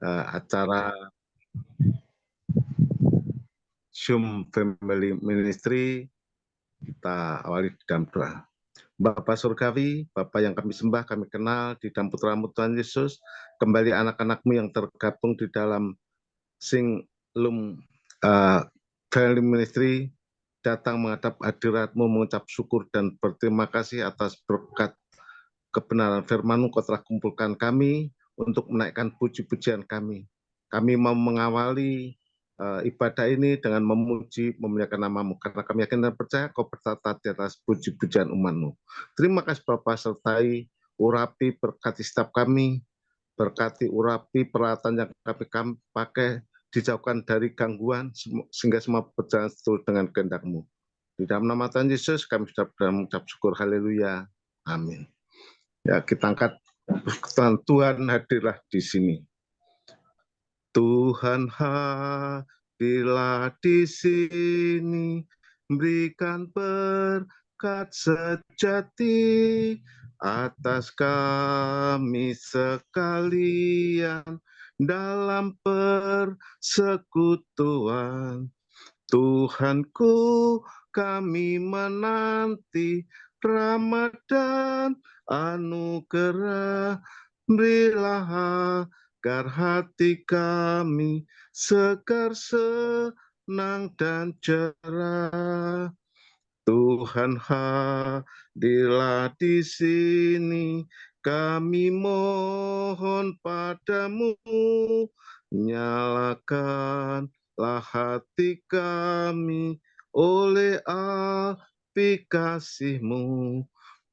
acara Zoom Family Ministry, kita awali dalam doa. Bapa Surgawi, Bapa yang kami sembah, kami kenal di dalam putra-Mu Tuhan Yesus, kembali anak-anak-Mu yang tergabung di dalam Singlum Family Ministry, datang menghadap hadirat-Mu, mengucap syukur dan berterima kasih atas berkat kebenaran firman-Mu. Kau telah kumpulkan kami untuk menaikkan puji-pujian kami. Kami mau mengawali ibadah ini dengan memuji, memuliakan nama-Mu, karena kami yakin dan percaya Kau bertata di atas puji-pujian umat-Mu. Terima kasih Bapa, sertai urapi berkati setiap kami, berkati urapi peralatan yang kami pakai, dijauhkan dari gangguan, sehingga semua berjalan sesuai dengan kehendak-Mu. Di dalam nama Tuhan Yesus kami sudah mengucap syukur, haleluya, amin. Ya, kita angkat Tuhan hadirlah di sini. Tuhan hadirlah di sini, berikan berkat sejati atas kami sekalian dalam persekutuan. Tuhanku, kami menanti Ramadan anugerah, berilah agar hati kami segar, senang dan cerah. Tuhan hadirlah di sini, kami mohon padamu, nyalakanlah hati kami oleh api kasih-Mu.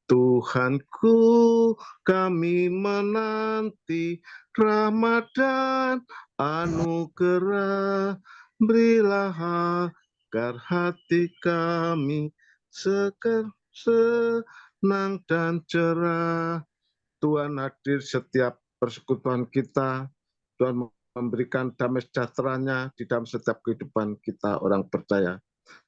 Tuhanku, kami menanti Ramadan anugerah, berilah agar hati kami segar, senang dan cerah. Tuhan hadir setiap persekutuan kita. Tuhan memberikan damai sejahtera-Nya di dalam setiap kehidupan kita orang percaya.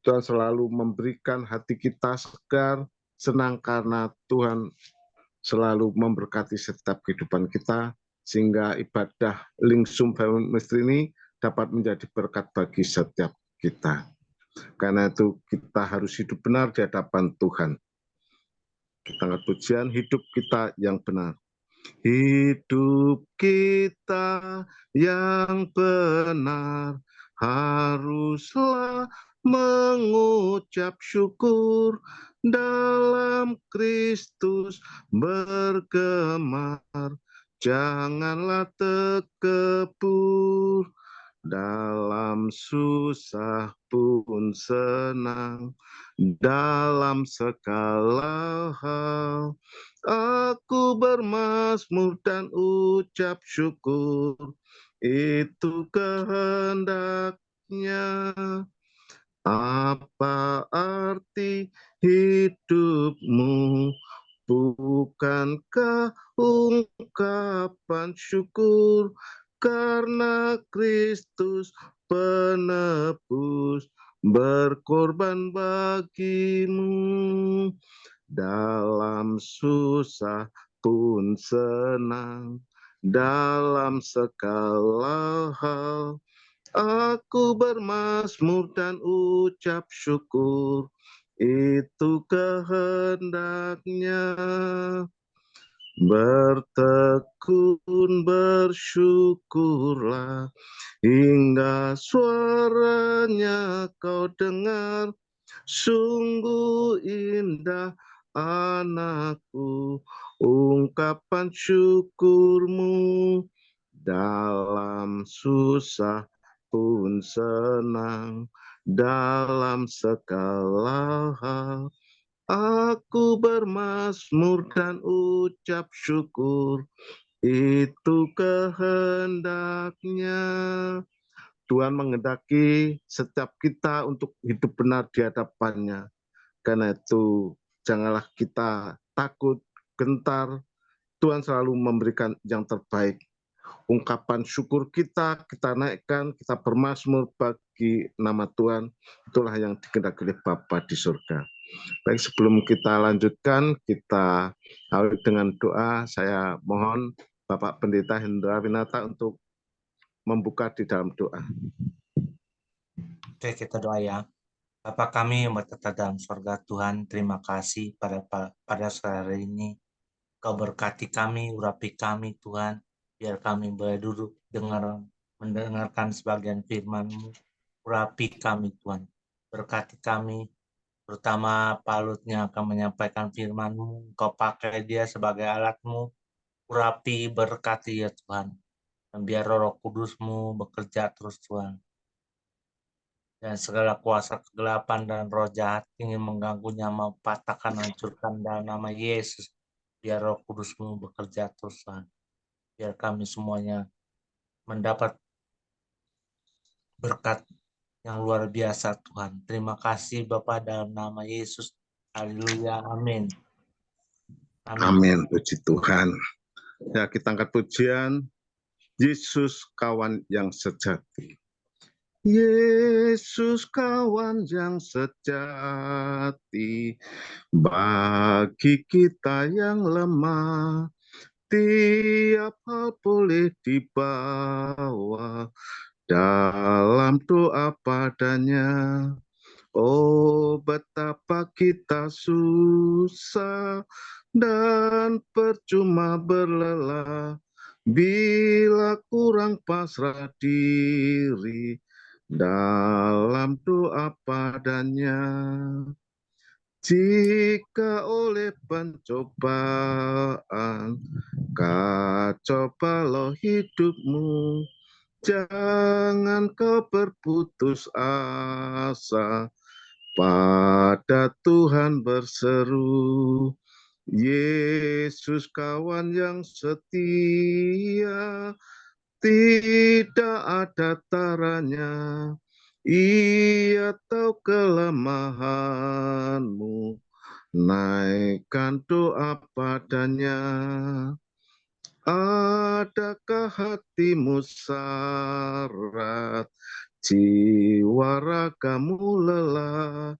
Tuhan selalu memberikan hati kita segar, senang, karena Tuhan selalu memberkati setiap kehidupan kita, sehingga ibadah Lingsum Family Ministry ini dapat menjadi berkat bagi setiap kita. Karena itu kita harus hidup benar di hadapan Tuhan. Kita angkat pujian, hidup kita yang benar. Hidup kita yang benar haruslah mengucap syukur, dalam Kristus bergemar, janganlah terkebur, dalam susah pun senang, dalam segala hal aku bermazmur dan ucap syukur, itu kehendaknya. Apa arti hidupmu? Bukankah ungkapan syukur karena Kristus penebus berkorban bagimu? Dalam susah pun senang, dalam segala hal aku bermazmur dan ucap syukur, itu kehendaknya. Bertekun bersyukurlah, hingga suaranya kau dengar. Sungguh indah anakku, ungkapan syukurmu. Dalam susah pun senang, dalam segala hal aku bermazmur dan ucap syukur, itu kehendaknya. Tuhan menghendaki setiap kita untuk hidup benar di hadapan-Nya. Karena itu janganlah kita takut, gentar. Tuhan selalu memberikan yang terbaik. Ungkapan syukur kita naikkan, kita bermazmur bagi nama Tuhan. Itulah yang dikehendaki oleh Bapa di surga. Baik, sebelum kita lanjutkan, kita awali dengan doa. Saya mohon Bapak Pendeta Hendra Winata untuk membuka di dalam doa. Oke, kita doa ya. Bapa kami yang bertata dalam surga, Tuhan, terima kasih pada sore hari ini. Kau berkati kami, urapi kami, Tuhan, biar kami boleh duduk mendengarkan sebagian firman-Mu. Urapi kami, Tuhan. Berkati kami, terutama Pak Lut yang akan menyampaikan firman-Mu. Kau pakai dia sebagai alat-Mu. Urapi, berkati ya Tuhan. Dan biar Roh Kudus-Mu bekerja terus, Tuhan. Dan segala kuasa kegelapan dan roh jahat ingin mengganggunya, patahkan, hancurkan dalam nama Yesus. Biar Roh Kudus-Mu bekerja terus, Tuhan. Biar kami semuanya mendapat berkat yang luar biasa, Tuhan. Terima kasih Bapa dalam nama Yesus. Haleluya. Amin. Amin, puji Tuhan. Ya, kita angkat pujian Yesus kawan yang sejati. Yesus kawan yang sejati, bagi kita yang lemah, tiap hal boleh dibawa dalam doa padanya. Oh, betapa kita susah dan percuma berlelah bila kurang pasrah diri dalam doa padanya. Jika oleh pencobaan kacau balau hidupmu, jangan kau berputus asa, pada Tuhan berseru. Yesus kawan yang setia, tidak ada taranya. Ia tahu kelemahanmu, naikkan doa padanya. Adakah hatimu syarat, jiwa ragamu lelah?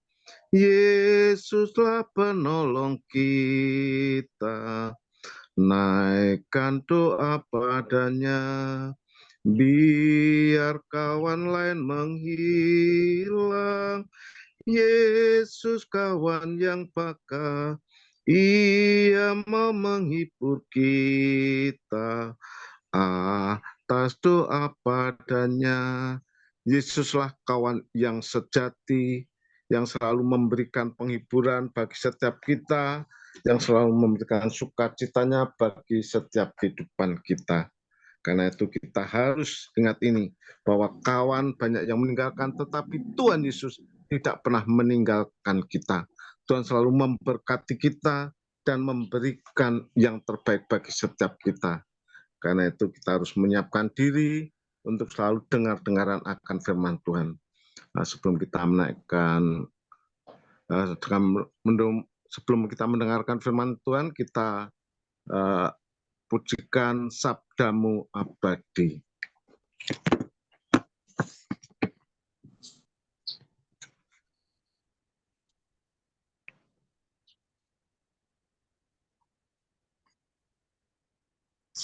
Yesuslah penolong kita, naikkan doa padanya. Biar kawan lain menghilang, Yesus kawan yang peka, Ia mau menghibur kita atas doa padanya. Yesuslah kawan yang sejati, yang selalu memberikan penghiburan bagi setiap kita, yang selalu memberikan sukacitanya bagi setiap kehidupan kita. Karena itu kita harus ingat ini, bahwa kawan banyak yang meninggalkan, tetapi Tuhan Yesus tidak pernah meninggalkan kita. Tuhan selalu memberkati kita dan memberikan yang terbaik bagi setiap kita. Karena itu kita harus menyiapkan diri untuk selalu dengar-dengaran akan firman Tuhan. Nah, sebelum kita menaikkan, sebelum kita mendengarkan firman Tuhan, kita pujikan Sabdamu Abadi.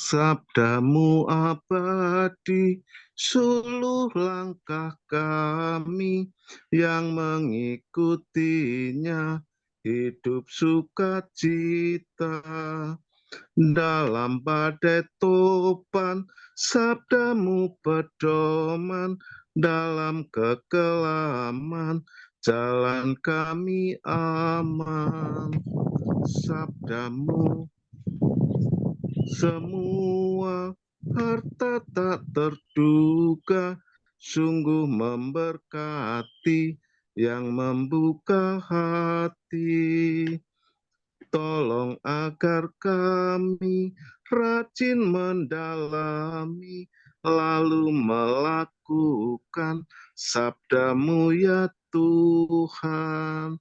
Sabdamu abadi, suluh langkah kami yang mengikutinya, hidup sukacita. Dalam badai topan, sabdamu pedoman, dalam kekelaman, jalan kami aman. Sabdamu semua harta tak terduga, sungguh memberkati yang membuka hati. Tolong agar kami rajin mendalami, lalu melakukan sabdamu ya Tuhan.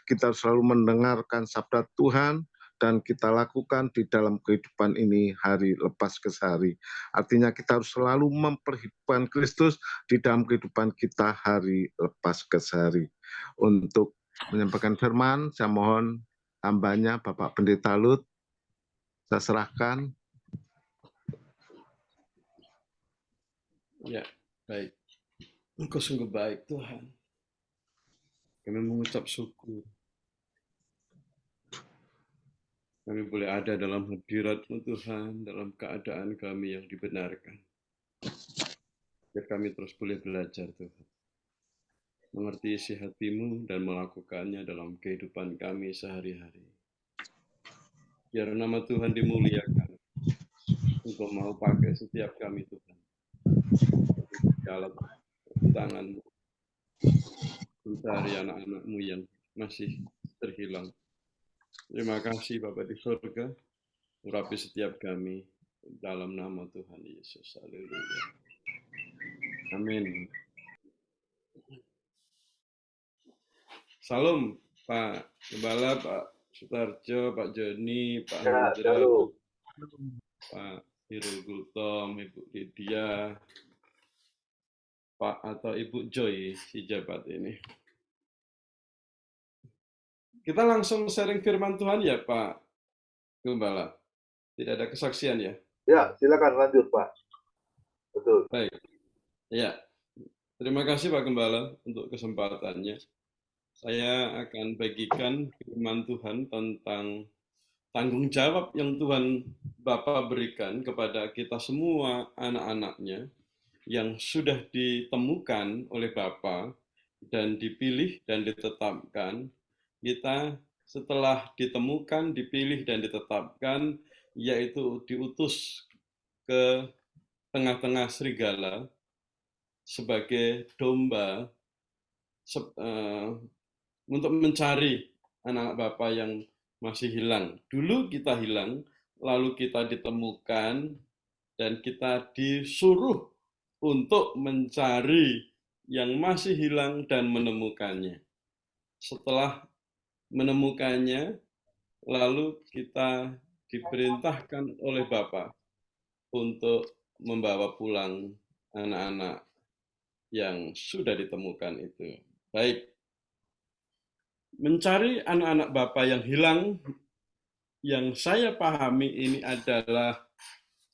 Kita selalu mendengarkan sabda Tuhan dan kita lakukan di dalam kehidupan ini hari lepas ke hari. Artinya kita harus selalu memperhidupkan Kristus di dalam kehidupan kita hari lepas ke hari. Untuk menyampaikan firman, saya mohon hambanya Bapak Pendeta Lut, saya serahkan. Ya, baik. Engkau sungguh baik, Tuhan. Kami mengucap syukur. Kami boleh ada dalam hadirat-Mu, Tuhan, dalam keadaan kami yang dibenarkan. Biar kami terus boleh belajar, Tuhan. Mengerti isi hati-Mu dan melakukannya dalam kehidupan kami sehari-hari. Biar nama Tuhan dimuliakan. Engkau mau pakai setiap kami, Tuhan. Dalam tangan-Mu. Mencari anak-anak-Mu yang masih terhilang. Terima kasih Bapa di surga. Urapi setiap kami dalam nama Tuhan Yesus. Haleluya. Amin. Salam Pak Gembala, Pak Sutarjo, Pak Joni, Pak Hendra, Pak Irul Gultom, Ibu Lydia, Pak atau Ibu Joy, si jabat ini. Kita langsung sharing firman Tuhan ya Pak Gembala. Tidak ada kesaksian ya? Ya, silakan lanjut Pak. Betul. Baik. Ya. Terima kasih Pak Gembala untuk kesempatannya. Saya akan bagikan firman Tuhan tentang tanggung jawab yang Tuhan Bapa berikan kepada kita semua anak-anaknya yang sudah ditemukan oleh Bapa dan dipilih dan ditetapkan. Kita setelah ditemukan, dipilih dan ditetapkan, yaitu diutus ke tengah-tengah serigala sebagai domba untuk mencari anak-anak Bapa yang masih hilang. Dulu kita hilang, lalu kita ditemukan, dan kita disuruh untuk mencari yang masih hilang dan menemukannya. Setelah menemukannya, lalu kita diperintahkan oleh Bapa untuk membawa pulang anak-anak yang sudah ditemukan itu. Baik. Mencari anak-anak Bapa yang hilang, yang saya pahami ini adalah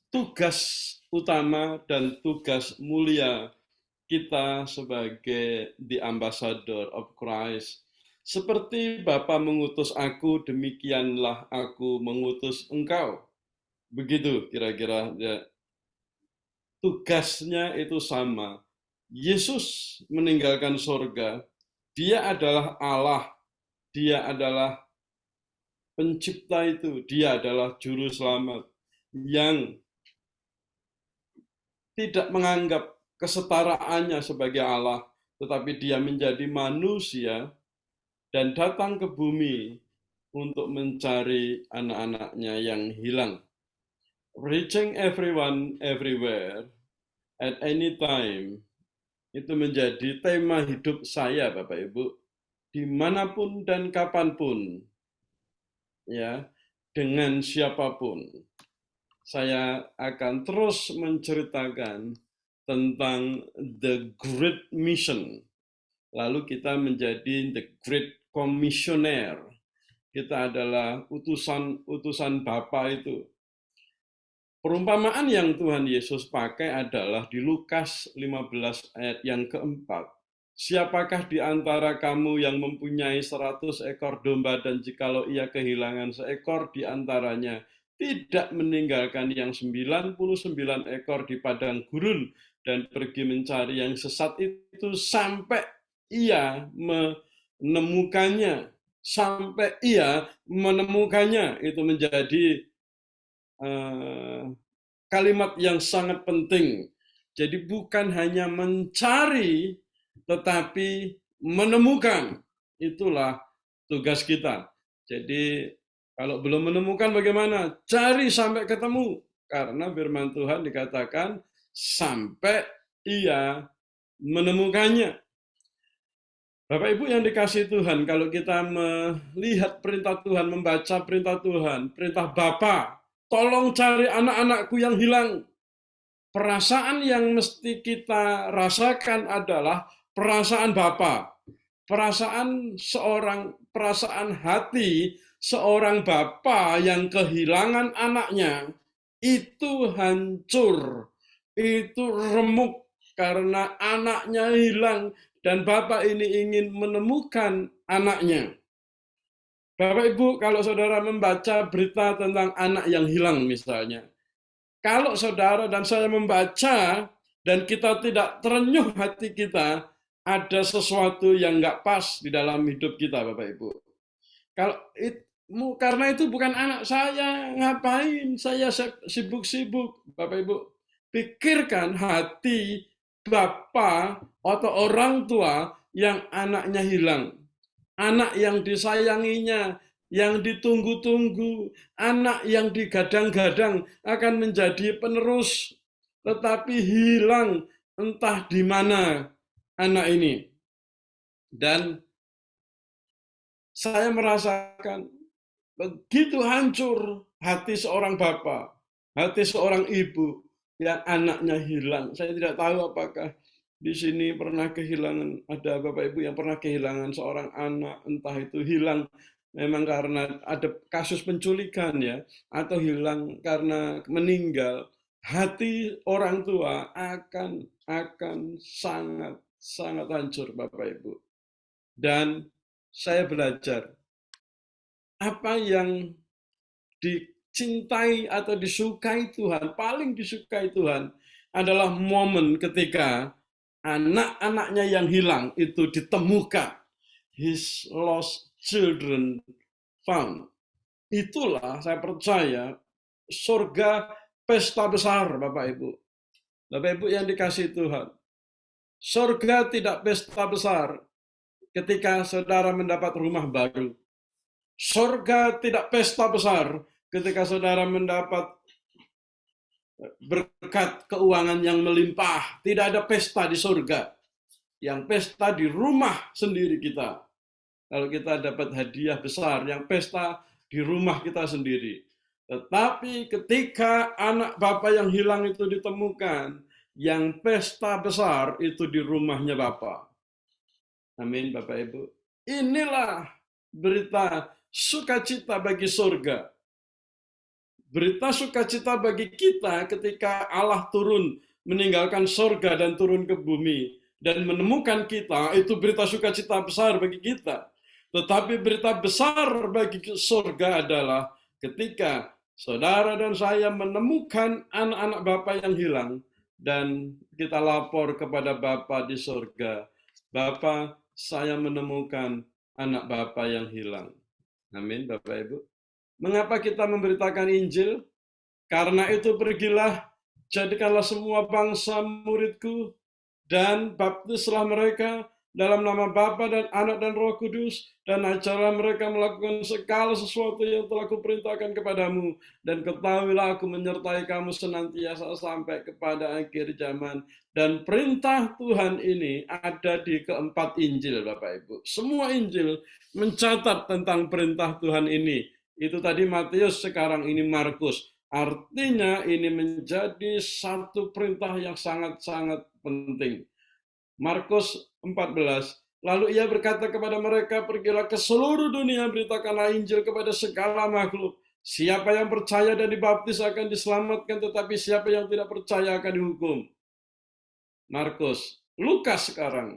tugas utama dan tugas mulia kita sebagai the ambassador of Christ. Seperti Bapa mengutus aku, demikianlah aku mengutus engkau. Begitu kira-kira ya. Tugasnya itu sama. Yesus meninggalkan surga. Dia adalah Allah. Dia adalah pencipta itu. Dia adalah juru selamat yang tidak menganggap kesetaraannya sebagai Allah, tetapi dia menjadi manusia dan datang ke bumi untuk mencari anak-anaknya yang hilang. Reaching everyone, everywhere, at any time, itu menjadi tema hidup saya, Bapak Ibu, dimanapun dan kapanpun, ya, dengan siapapun. Saya akan terus menceritakan tentang the great mission. Lalu kita menjadi the great commissioner. Kita adalah utusan Bapa itu. Perumpamaan yang Tuhan Yesus pakai adalah di Lukas 15 ayat yang keempat. Siapakah di antara kamu yang mempunyai 100 ekor domba dan jikalau ia kehilangan seekor di antaranya, tidak meninggalkan yang 99 ekor di padang gurun dan pergi mencari yang sesat itu sampai ia menemukannya. Sampai ia menemukannya. Itu menjadi kalimat yang sangat penting. Jadi bukan hanya mencari, tetapi menemukan. Itulah tugas kita. Jadi kalau belum menemukan bagaimana? Cari sampai ketemu. Karena firman Tuhan dikatakan sampai ia menemukannya. Bapak Ibu yang dikasihi Tuhan, kalau kita melihat perintah Tuhan, membaca perintah Tuhan, perintah Bapa, tolong cari anak-anakku yang hilang. Perasaan yang mesti kita rasakan adalah perasaan Bapa. Perasaan hati seorang bapa yang kehilangan anaknya itu hancur, itu remuk, karena anaknya hilang dan Bapak ini ingin menemukan anaknya. Bapak Ibu, kalau saudara membaca berita tentang anak yang hilang misalnya, kalau saudara dan saya membaca dan kita tidak terenyuh hati kita, ada sesuatu yang nggak pas di dalam hidup kita, Bapak Ibu. Karena itu bukan anak saya, ngapain saya sibuk-sibuk, Bapak Ibu. Pikirkan hati Bapak atau orang tua yang anaknya hilang. Anak yang disayanginya, yang ditunggu-tunggu, anak yang digadang-gadang akan menjadi penerus, tetapi hilang entah di mana anak ini. Dan saya merasakan begitu hancur hati seorang bapak, hati seorang ibu yang anaknya hilang. Saya tidak tahu apakah di sini pernah kehilangan, ada Bapak Ibu yang pernah kehilangan seorang anak, entah itu hilang memang karena ada kasus penculikan ya, atau hilang karena meninggal. Hati orang tua akan sangat hancur, Bapak Ibu. Dan saya belajar apa yang dicintai atau disukai Tuhan, paling disukai Tuhan adalah momen ketika anak-anaknya yang hilang itu ditemukan. His lost children found. Itulah saya percaya surga pesta besar, Bapak Ibu. Bapak Ibu yang dikasihi Tuhan. Surga tidak pesta besar ketika saudara mendapat rumah baru. Surga tidak pesta besar ketika saudara mendapat berkat keuangan yang melimpah. Tidak ada pesta di surga. Yang pesta di rumah sendiri kita. Kalau kita dapat hadiah besar, yang pesta di rumah kita sendiri. Tetapi ketika anak Bapak yang hilang itu ditemukan, yang pesta besar itu di rumahnya Bapak. Amin, Bapak Ibu. Inilah berita sukacita bagi surga. Berita sukacita bagi kita ketika Allah turun meninggalkan surga dan turun ke bumi dan menemukan kita, itu berita sukacita besar bagi kita. Tetapi berita besar bagi surga adalah ketika saudara dan saya menemukan anak-anak Bapa yang hilang dan kita lapor kepada Bapa di surga, Bapa, saya menemukan anak Bapa yang hilang. Amin, Bapak Ibu. Mengapa kita memberitakan Injil? Karena itu pergilah, jadikanlah semua bangsa muridku, dan baptislah mereka dalam nama Bapa dan Anak dan Roh Kudus, dan ajarlah mereka melakukan segala sesuatu yang telah kuperintahkan kepadamu, dan ketahuilah aku menyertai kamu senantiasa sampai kepada akhir zaman. Dan perintah Tuhan ini ada di keempat Injil, Bapak Ibu. Semua Injil mencatat tentang perintah Tuhan ini. Itu tadi Matius, sekarang ini Markus. Artinya ini menjadi satu perintah yang sangat-sangat penting. Markus 14, lalu ia berkata kepada mereka, pergilah ke seluruh dunia, beritakanlah Injil kepada segala makhluk. Siapa yang percaya dan dibaptis akan diselamatkan, tetapi siapa yang tidak percaya akan dihukum. Markus, Lukas sekarang.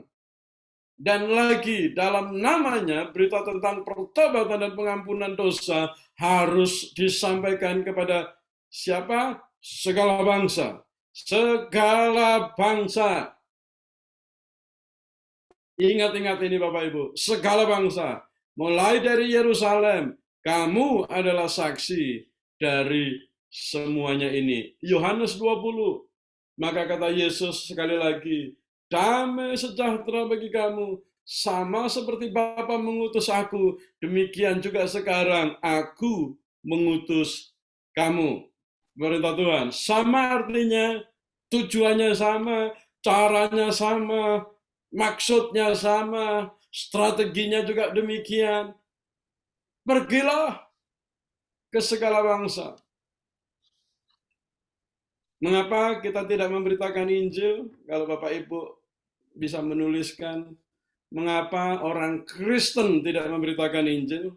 Dan lagi dalam namanya berita tentang pertobatan dan pengampunan dosa harus disampaikan kepada siapa? Segala bangsa. Segala bangsa. Ingat-ingat ini Bapak Ibu. Segala bangsa. Mulai dari Yerusalem. Kamu adalah saksi dari semuanya ini. Yohanes 20. Maka kata Yesus sekali lagi, damai sejahtera bagi kamu, sama seperti Bapa mengutus aku, demikian juga sekarang aku mengutus kamu. Perintah Tuhan, sama artinya, tujuannya sama, caranya sama, maksudnya sama, strateginya juga demikian. Pergilah ke segala bangsa. Mengapa kita tidak memberitakan Injil? Kalau Bapak Ibu bisa menuliskan, mengapa orang Kristen tidak memberitakan Injil?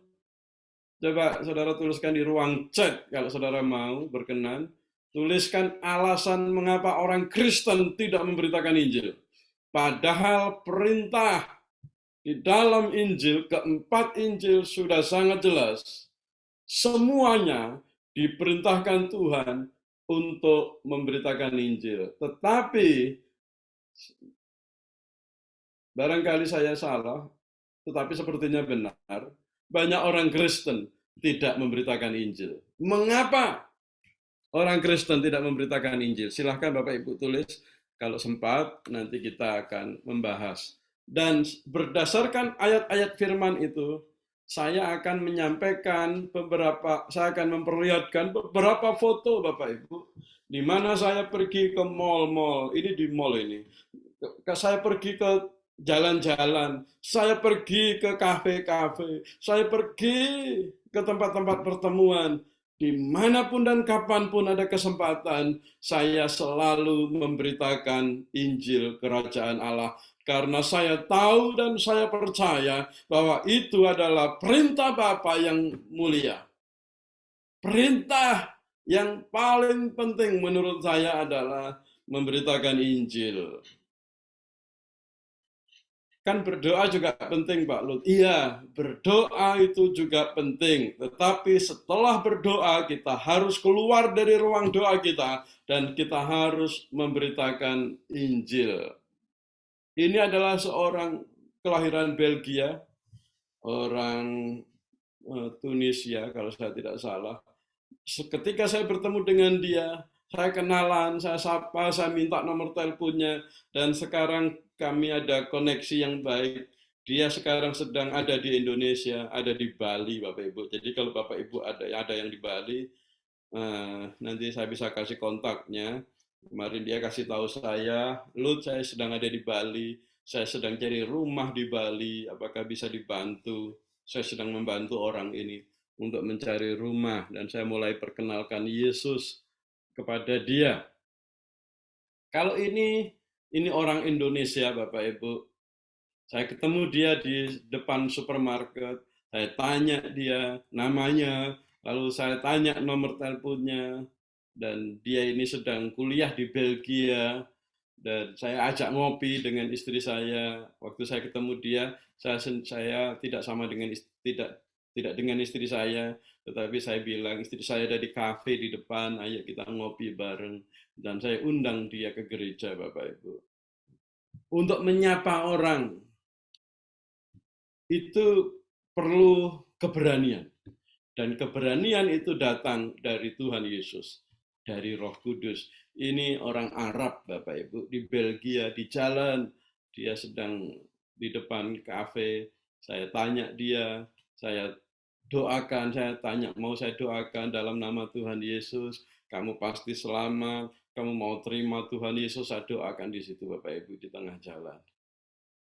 Coba saudara tuliskan di ruang chat kalau saudara mau berkenan. tuliskan alasan mengapa orang Kristen tidak memberitakan Injil. Padahal perintah di dalam Injil, keempat Injil sudah sangat jelas. Semuanya diperintahkan Tuhan untuk memberitakan Injil. Tetapi, barangkali saya salah, tetapi sepertinya benar, banyak orang Kristen tidak memberitakan Injil. Mengapa orang Kristen tidak memberitakan Injil? Silahkan Bapak Ibu tulis, kalau sempat nanti kita akan membahas. Dan berdasarkan ayat-ayat firman itu, saya akan menyampaikan saya akan memperlihatkan beberapa foto Bapak Ibu, di mana saya pergi ke mall-mall, ini di mall ini, saya pergi ke jalan-jalan, saya pergi ke kafe-kafe, saya pergi ke tempat-tempat pertemuan, dimanapun dan kapanpun ada kesempatan, saya selalu memberitakan Injil Kerajaan Allah. Karena saya tahu dan saya percaya bahwa itu adalah perintah Bapa yang mulia. Perintah yang paling penting menurut saya adalah memberitakan Injil. Kan berdoa juga penting, Pak Lut. Iya, berdoa itu juga penting. Tetapi setelah berdoa, kita harus keluar dari ruang doa kita dan kita harus memberitakan Injil. Ini adalah seorang kelahiran Belgia, orang Tunisia kalau saya tidak salah. Ketika saya bertemu dengan dia, saya kenalan, saya sapa, saya minta nomor teleponnya, dan sekarang kami ada koneksi yang baik. Dia sekarang sedang ada di Indonesia, ada di Bali, Bapak Ibu. Jadi kalau Bapak Ibu ada yang di Bali, nanti saya bisa kasih kontaknya. Kemarin dia kasih tahu saya, Lut, saya sedang ada di Bali, saya sedang cari rumah di Bali, apakah bisa dibantu? Saya sedang membantu orang ini untuk mencari rumah, dan saya mulai perkenalkan Yesus kepada dia. Kalau ini orang Indonesia, Bapak Ibu. Saya ketemu dia di depan supermarket, saya tanya dia namanya, lalu saya tanya nomor teleponnya, dan dia ini sedang kuliah di Belgia, dan saya ajak ngopi dengan istri saya. Waktu saya ketemu dia, saya tidak sama dengan tidak dengan istri saya, tetapi saya bilang istri saya ada di kafe di depan, ayo kita ngopi bareng, dan saya undang dia ke gereja, Bapak Ibu. Untuk menyapa orang itu perlu keberanian. Dan keberanian itu datang dari Tuhan Yesus, dari Roh Kudus. Ini orang Arab, Bapak Ibu, di Belgia, di jalan, dia sedang di depan kafe, saya tanya dia, saya doakan, saya tanya, mau saya doakan dalam nama Tuhan Yesus, kamu pasti selamat, kamu mau terima Tuhan Yesus, saya doakan di situ, Bapak Ibu, di tengah jalan.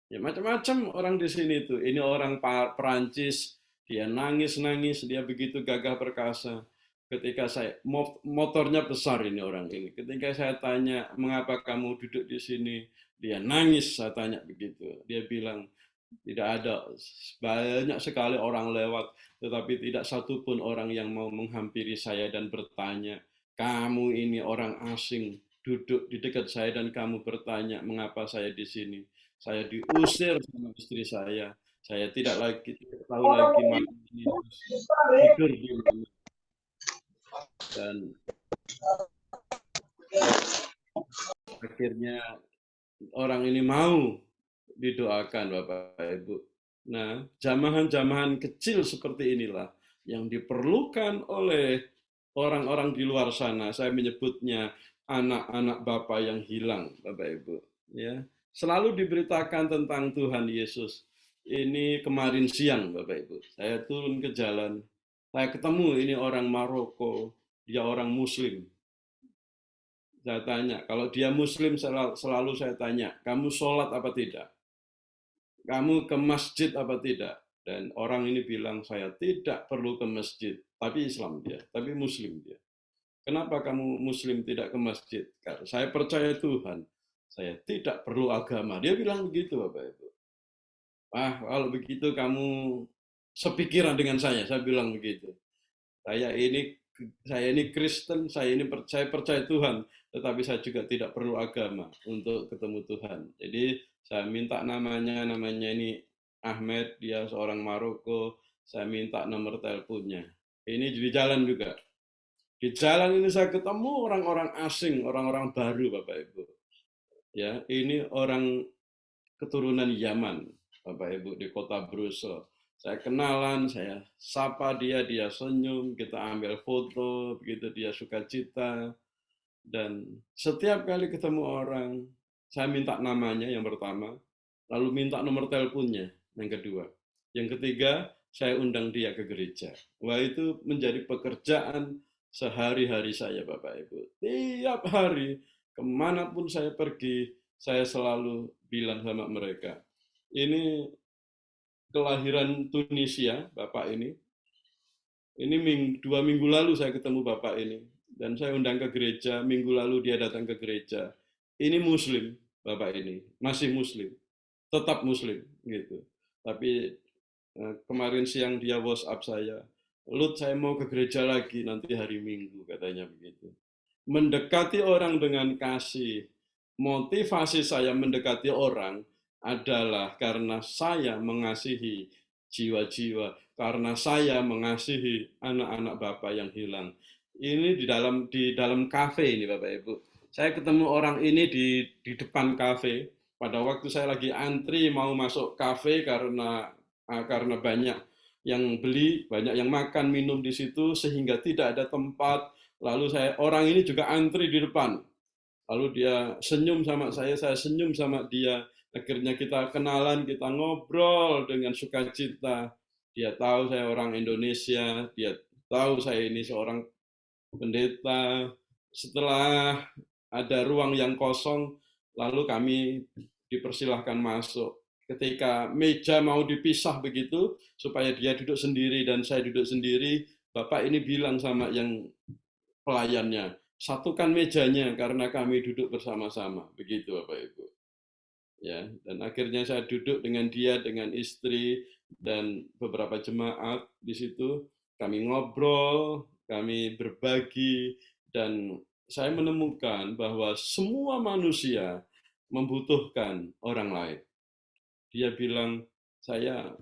Ya macam-macam orang di sini tuh. Ini orang Perancis, dia nangis-nangis, dia begitu gagah perkasa. Ketika saya motornya besar ini orang ini. Ketika saya tanya, "Mengapa kamu duduk di sini?" Dia nangis, saya tanya begitu. Dia bilang, "Tidak ada, banyak sekali orang lewat, tetapi tidak satu pun orang yang mau menghampiri saya dan bertanya, 'Kamu ini orang asing, duduk di dekat saya dan kamu bertanya, mengapa saya di sini?' Saya diusir sama istri saya tidak tahu lagi mana tidur di mana." Dan akhirnya orang ini mau didoakan, Bapak Ibu. Nah, jamahan-jamahan kecil seperti inilah yang diperlukan oleh orang-orang di luar sana. Saya menyebutnya anak-anak Bapa yang hilang, Bapak Ibu. Ya, selalu diberitakan tentang Tuhan Yesus. Ini kemarin siang, Bapak Ibu. Saya turun ke jalan, saya ketemu ini orang Maroko, dia orang Muslim. Saya tanya, kalau dia Muslim selalu saya tanya, kamu sholat apa tidak? Kamu ke masjid apa tidak? Dan orang ini bilang, saya tidak perlu ke masjid. Tapi Islam dia, tapi Muslim dia. Kenapa kamu Muslim tidak ke masjid? Karena saya percaya Tuhan. Saya tidak perlu agama. Dia bilang begitu, Bapak Ibu. Kalau begitu kamu sepikiran dengan saya bilang begitu. Saya ini saya ini Kristen, saya percaya Tuhan, tetapi saya juga tidak perlu agama untuk ketemu Tuhan. Jadi saya minta namanya ini Ahmed, dia seorang Maroko, saya minta nomor teleponnya. Ini di jalan juga. Di jalan ini saya ketemu orang-orang asing, orang-orang baru, Bapak Ibu. Ya, ini orang keturunan Yaman, Bapak Ibu, di kota Brussels. Saya kenalan, saya sapa dia, dia senyum, kita ambil foto, begitu dia sukacita. Dan setiap kali ketemu orang, saya minta namanya yang pertama, lalu minta nomor teleponnya yang kedua. Yang ketiga, saya undang dia ke gereja. Wah, itu menjadi pekerjaan sehari-hari saya, Bapak Ibu. Tiap hari, kemanapun saya pergi, saya selalu bilang sama mereka, ini kelahiran Tunisia, Bapak ini. Ini 2 minggu lalu saya ketemu Bapak ini. Dan saya undang ke gereja, minggu lalu dia datang ke gereja. Ini Muslim, Bapak ini. Masih Muslim. Tetap Muslim, gitu. Tapi kemarin siang dia WhatsApp saya, Lut, saya mau ke gereja lagi nanti hari Minggu, katanya begitu. Mendekati orang dengan kasih. Motivasi saya mendekati orang adalah karena saya mengasihi jiwa-jiwa, karena saya mengasihi anak-anak Bapak yang hilang. Ini di dalam kafe ini, Bapak Ibu. Saya ketemu orang ini di depan kafe. Pada waktu saya lagi antri mau masuk kafe karena banyak yang beli, banyak yang makan minum di situ sehingga tidak ada tempat. Lalu orang ini juga antri di depan. Lalu dia senyum sama saya senyum sama dia. Akhirnya kita kenalan, kita ngobrol dengan sukacita. Dia tahu saya orang Indonesia, dia tahu saya ini seorang pendeta. Setelah ada ruang yang kosong, lalu kami dipersilahkan masuk. Ketika meja mau dipisah begitu, supaya dia duduk sendiri dan saya duduk sendiri, Bapak ini bilang sama yang pelayannya, satukan mejanya karena kami duduk bersama-sama. Begitu Bapak Ibu. Ya, dan akhirnya saya duduk dengan dia, dengan istri dan beberapa jemaat di situ. Kami ngobrol, kami berbagi, dan saya menemukan bahwa semua manusia membutuhkan orang lain. Dia bilang, saya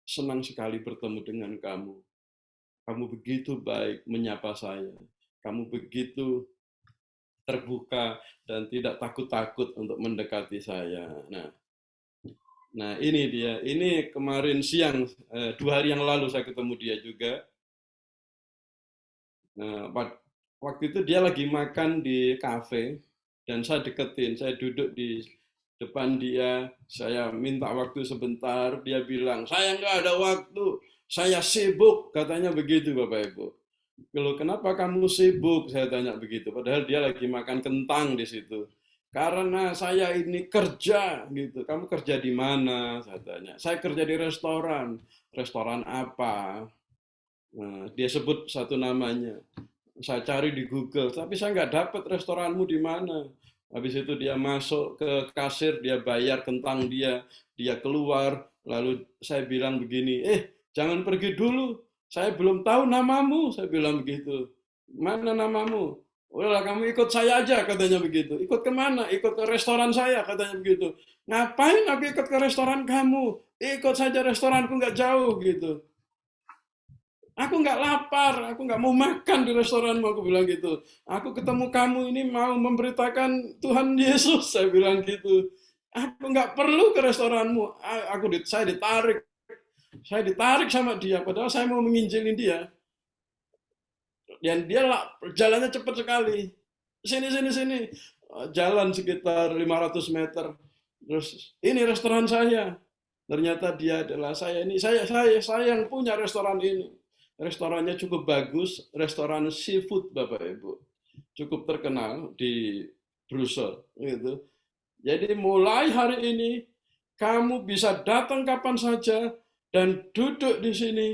senang sekali bertemu dengan kamu. Kamu begitu baik menyapa saya. Kamu begitu terbuka dan tidak takut-takut untuk mendekati saya. Nah ini dia. Ini kemarin siang, 2 hari yang lalu saya ketemu dia juga. Nah, waktu itu dia lagi makan di kafe dan saya deketin. Saya duduk di depan dia. Saya minta waktu sebentar. Dia bilang, saya nggak ada waktu. Saya sibuk. Katanya begitu Bapak Ibu. Loh, kenapa kamu sibuk? Saya tanya begitu. Padahal dia lagi makan kentang di situ. Karena saya ini kerja gitu. Kamu kerja di mana? Saya tanya. Saya kerja di restoran. Restoran apa? Nah, dia sebut satu namanya. Saya cari di Google, tapi saya nggak dapat restoranmu di mana. Habis itu dia masuk ke kasir, dia bayar kentang dia keluar. Lalu saya bilang begini, jangan pergi dulu. Saya belum tahu namamu, saya bilang begitu. Mana namamu? Udahlah kamu ikut saya aja, katanya begitu. Ikut kemana? Ikut ke restoran saya, katanya begitu. Ngapain aku ikut ke restoran kamu? Ikut saja restoranku nggak jauh, gitu. Aku nggak lapar, aku nggak mau makan di restoranmu, aku bilang gitu. Aku ketemu kamu ini mau memberitakan Tuhan Yesus, saya bilang gitu. Aku nggak perlu ke restoranmu, saya ditarik. Saya ditarik sama dia, padahal saya mau menginjilin dia. Dan dia jalannya cepat sekali. Sini. Jalan sekitar 500 meter. Terus, ini restoran saya. Ternyata dia adalah saya yang punya restoran ini. Restorannya cukup bagus, restoran seafood Bapak Ibu. Cukup terkenal di Brussels. Gitu. Jadi mulai hari ini, kamu bisa datang kapan saja, dan duduk di sini,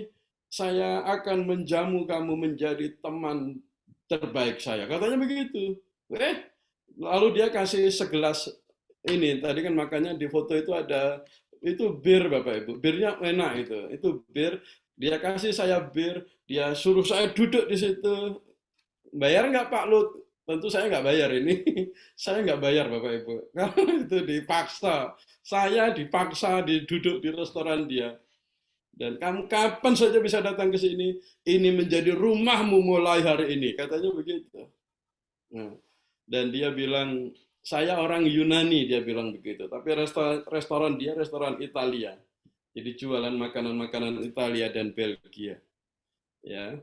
saya akan menjamu kamu menjadi teman terbaik saya. Katanya begitu. Lalu dia kasih segelas ini. Tadi kan makanya di foto itu ada, itu bir Bapak Ibu. Birnya enak itu. Itu bir. Dia kasih saya bir. Dia suruh saya duduk di situ. Bayar nggak Pak Lut? Tentu saya nggak bayar ini. Saya nggak bayar Bapak Ibu. Karena itu dipaksa. Saya dipaksa duduk di restoran dia. Dan kamu kapan saja bisa datang ke sini. Ini menjadi rumahmu mulai hari ini. Katanya begitu. Nah, dan dia bilang, saya orang Yunani, dia bilang begitu. Tapi restoran dia restoran Italia. Jadi jualan makanan-makanan Italia dan Belgia. Ya.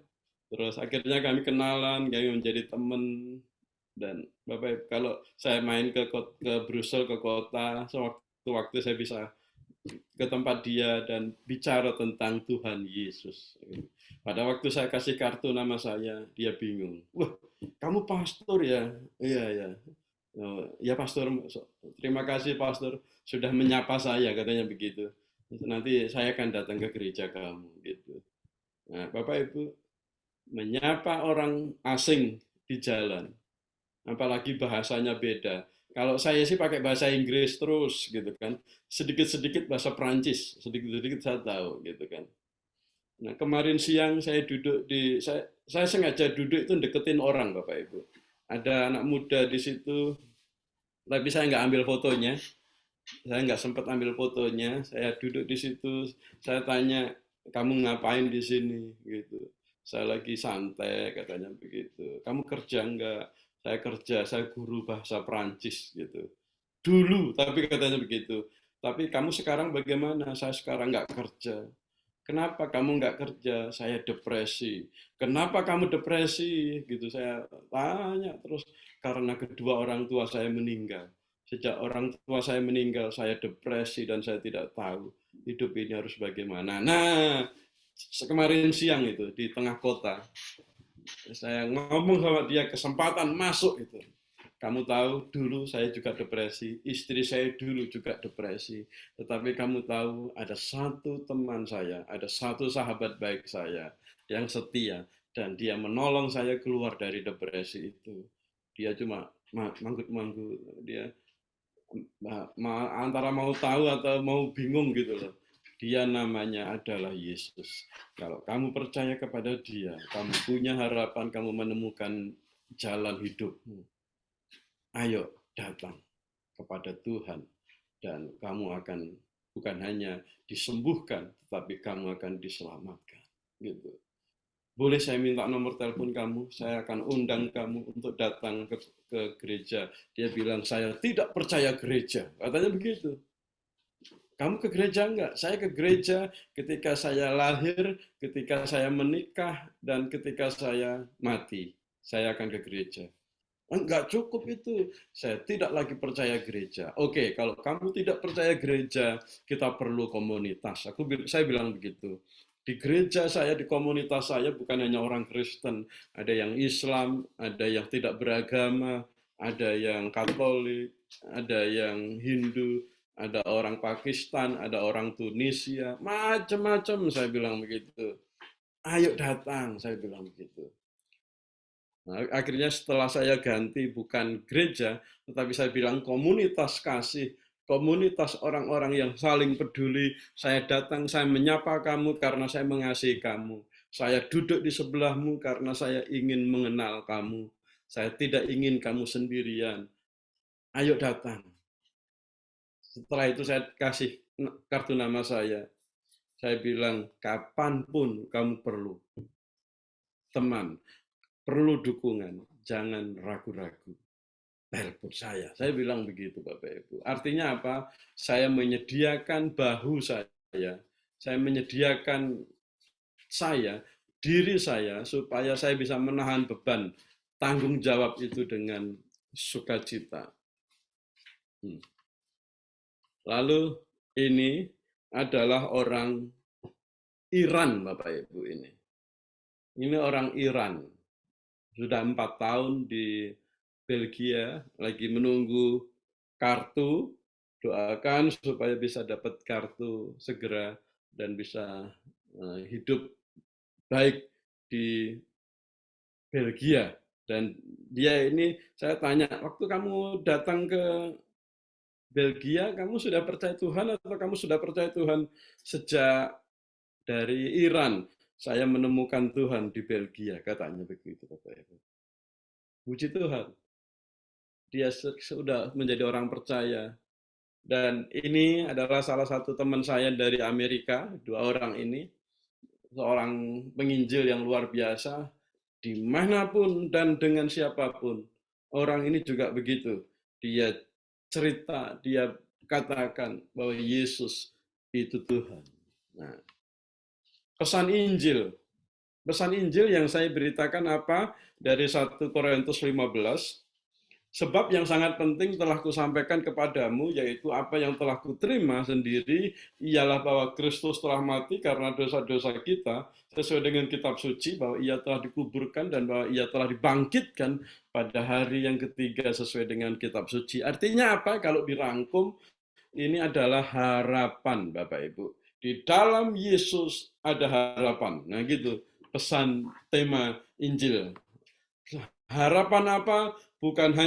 Terus akhirnya kami kenalan, kami menjadi teman. Dan Bapak Ibu, kalau saya main ke Brussel, ke kota, sewaktu-waktu saya bisa ke tempat dia dan bicara tentang Tuhan Yesus. Pada waktu saya kasih kartu nama saya, dia bingung. Wah, kamu pastor ya? Iya, ya. Oh, ya pastor, terima kasih pastor sudah menyapa saya, katanya begitu. Nanti saya akan datang ke gereja kamu, gitu. Nah, Bapak Ibu, menyapa orang asing di jalan, apalagi bahasanya beda. Kalau saya sih pakai bahasa Inggris terus gitu kan, sedikit-sedikit bahasa Prancis, sedikit-sedikit saya tahu gitu kan. Nah, kemarin siang saya duduk saya sengaja duduk itu deketin orang Bapak Ibu. Ada anak muda di situ, tapi saya nggak ambil fotonya. Saya nggak sempat ambil fotonya. Saya duduk di situ, saya tanya, kamu ngapain di sini gitu. Saya lagi santai, katanya begitu. Kamu kerja nggak? Saya kerja, saya guru bahasa Prancis gitu. Dulu, tapi katanya begitu. Tapi kamu sekarang bagaimana? Saya sekarang nggak kerja. Kenapa kamu nggak kerja? Saya depresi. Kenapa kamu depresi? Gitu saya tanya terus. Karena kedua orang tua saya meninggal. Sejak orang tua saya meninggal, saya depresi dan saya tidak tahu hidup ini harus bagaimana. Nah, kemarin siang itu di tengah kota, saya ngomong sama dia, kesempatan masuk itu. Kamu tahu, dulu saya juga depresi, istri saya dulu juga depresi. Tetapi kamu tahu, ada satu teman saya, ada satu sahabat baik saya yang setia, dan dia menolong saya keluar dari depresi itu. Dia cuma manggut-manggut, dia antara mau tahu atau mau bingung gitu loh. Dia namanya adalah Yesus. Kalau kamu percaya kepada dia, kamu punya harapan, kamu menemukan jalan hidupmu. Ayo datang kepada Tuhan dan kamu akan bukan hanya disembuhkan, tetapi kamu akan diselamatkan. Gitu. Boleh saya minta nomor telepon kamu? Saya akan undang kamu untuk datang ke gereja. Dia bilang, saya tidak percaya gereja. Katanya begitu. Kamu ke gereja enggak? Saya ke gereja ketika saya lahir, ketika saya menikah, dan ketika saya mati. Saya akan ke gereja. Enggak cukup itu. Saya tidak lagi percaya gereja. Oke, kalau kamu tidak percaya gereja, kita perlu komunitas. Saya bilang begitu. Di gereja saya, di komunitas saya bukan hanya orang Kristen. Ada yang Islam, ada yang tidak beragama, ada yang Katolik, ada yang Hindu, ada orang Pakistan, ada orang Tunisia, macam-macam saya bilang begitu. Ayo datang, saya bilang begitu. Nah, akhirnya setelah saya ganti bukan gereja, tetapi saya bilang komunitas kasih, komunitas orang-orang yang saling peduli. Saya datang, saya menyapa kamu karena saya mengasihi kamu. Saya duduk di sebelahmu karena saya ingin mengenal kamu. Saya tidak ingin kamu sendirian. Ayo datang. Setelah itu saya kasih kartu nama saya. Saya bilang, kapanpun kamu perlu teman, perlu dukungan, jangan ragu-ragu. Telepon saya bilang begitu Bapak Ibu. Artinya apa? Saya menyediakan bahu saya menyediakan diri saya, supaya saya bisa menahan beban tanggung jawab itu dengan sukacita. Lalu ini adalah orang Iran Bapak Ibu ini. Ini orang Iran. Sudah 4 tahun di Belgia, lagi menunggu kartu. Doakan supaya bisa dapat kartu segera dan bisa hidup baik di Belgia. Dan dia ini, saya tanya, waktu kamu datang ke Belgia, kamu sudah percaya Tuhan atau kamu sudah percaya Tuhan sejak dari Iran? saya menemukan Tuhan di Belgia, katanya begitu Bapak Ibu. Puji Tuhan, dia sudah menjadi orang percaya. Dan ini adalah salah satu teman saya dari Amerika, 2 orang ini, seorang penginjil yang luar biasa, dimanapun dan dengan siapapun. Orang ini juga begitu, dia cerita, dia katakan bahwa Yesus itu Tuhan. Nah, pesan Injil yang saya beritakan apa? Dari 1 Korintus 15, sebab yang sangat penting telah kusampaikan kepadamu, yaitu apa yang telah kuterima sendiri, ialah bahwa Kristus telah mati karena dosa-dosa kita, sesuai dengan kitab suci, bahwa ia telah dikuburkan dan bahwa ia telah dibangkitkan pada hari yang ketiga sesuai dengan kitab suci. Artinya apa? Kalau dirangkum, ini adalah harapan Bapak Ibu. Di dalam Yesus ada harapan. Nah gitu, pesan tema Injil. Harapan apa? Bukan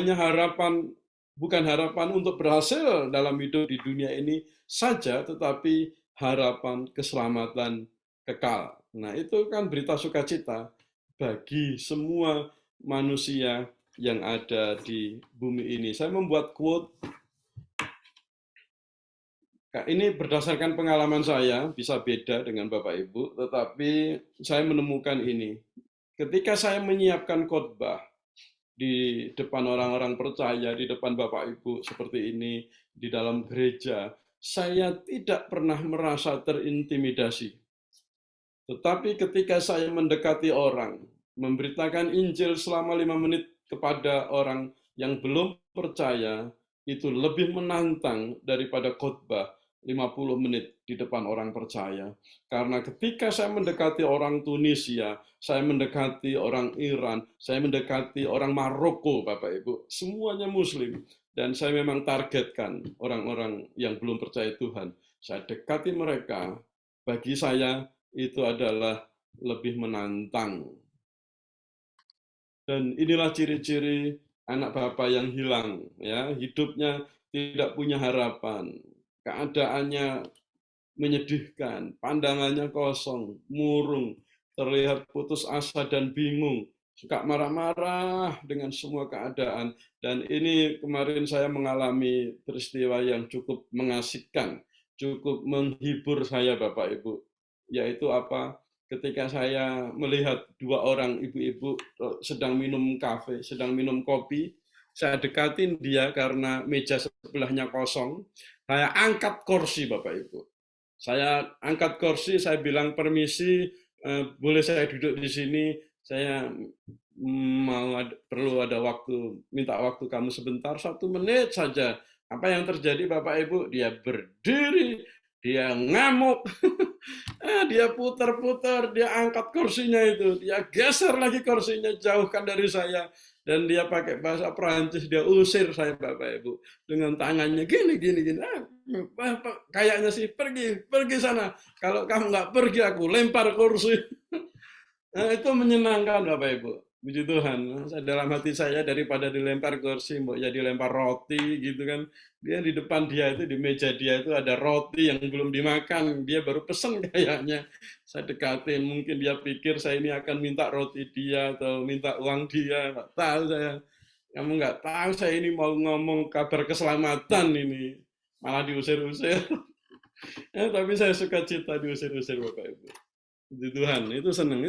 harapan untuk berhasil dalam hidup di dunia ini saja, tetapi harapan keselamatan kekal. Nah, itu kan berita sukacita bagi semua manusia yang ada di bumi ini. Saya membuat quote, ini berdasarkan pengalaman saya, bisa beda dengan Bapak Ibu, tetapi saya menemukan ini. Ketika saya menyiapkan khotbah, di depan orang-orang percaya, di depan Bapak Ibu seperti ini, di dalam gereja, saya tidak pernah merasa terintimidasi. Tetapi ketika saya mendekati orang, memberitakan Injil selama 5 menit kepada orang yang belum percaya, itu lebih menantang daripada khotbah 50 menit di depan orang percaya. Karena ketika saya mendekati orang Tunisia, saya mendekati orang Iran, saya mendekati orang Maroko, Bapak Ibu, semuanya Muslim. Dan saya memang targetkan orang-orang yang belum percaya Tuhan. Saya dekati mereka, bagi saya itu adalah lebih menantang. Dan inilah ciri-ciri anak Bapa yang hilang, ya, hidupnya tidak punya harapan. Keadaannya menyedihkan, pandangannya kosong, murung, terlihat putus asa dan bingung, suka marah-marah dengan semua keadaan. Dan ini kemarin saya mengalami peristiwa yang cukup mengasihkan, cukup menghibur saya Bapak Ibu, yaitu apa? Ketika saya melihat 2 orang ibu-ibu sedang minum kafe, sedang minum kopi, saya dekatin dia karena meja sebelahnya kosong. Saya angkat kursi, Bapak Ibu. Saya angkat kursi, saya bilang permisi, boleh saya duduk di sini? Saya perlu ada waktu, minta waktu kamu sebentar, 1 menit saja. Apa yang terjadi, Bapak Ibu? Dia berdiri, dia ngamuk, dia putar-putar, dia angkat kursinya itu, dia geser lagi kursinya, jauhkan dari saya. Dan dia pakai bahasa Perancis, dia usir saya Bapak Ibu dengan tangannya gini. Kayaknya sih pergi sana. Kalau kamu nggak pergi, aku lempar kursi. Nah, itu menyenangkan Bapak Ibu. Puji Tuhan. Dalam hati saya daripada dilempar kursi, mau ya dilempar roti gitu kan. Dia di depan dia itu, di meja dia itu ada roti yang belum dimakan. Dia baru pesen kayaknya. Saya dekatin, mungkin dia pikir saya ini akan minta roti dia atau minta uang dia. Nggak tahu saya. Kamu nggak tahu saya ini mau ngomong kabar keselamatan ini. Malah diusir-usir. Tapi saya suka cita diusir-usir Bapak Ibu. Puji Tuhan, itu senang.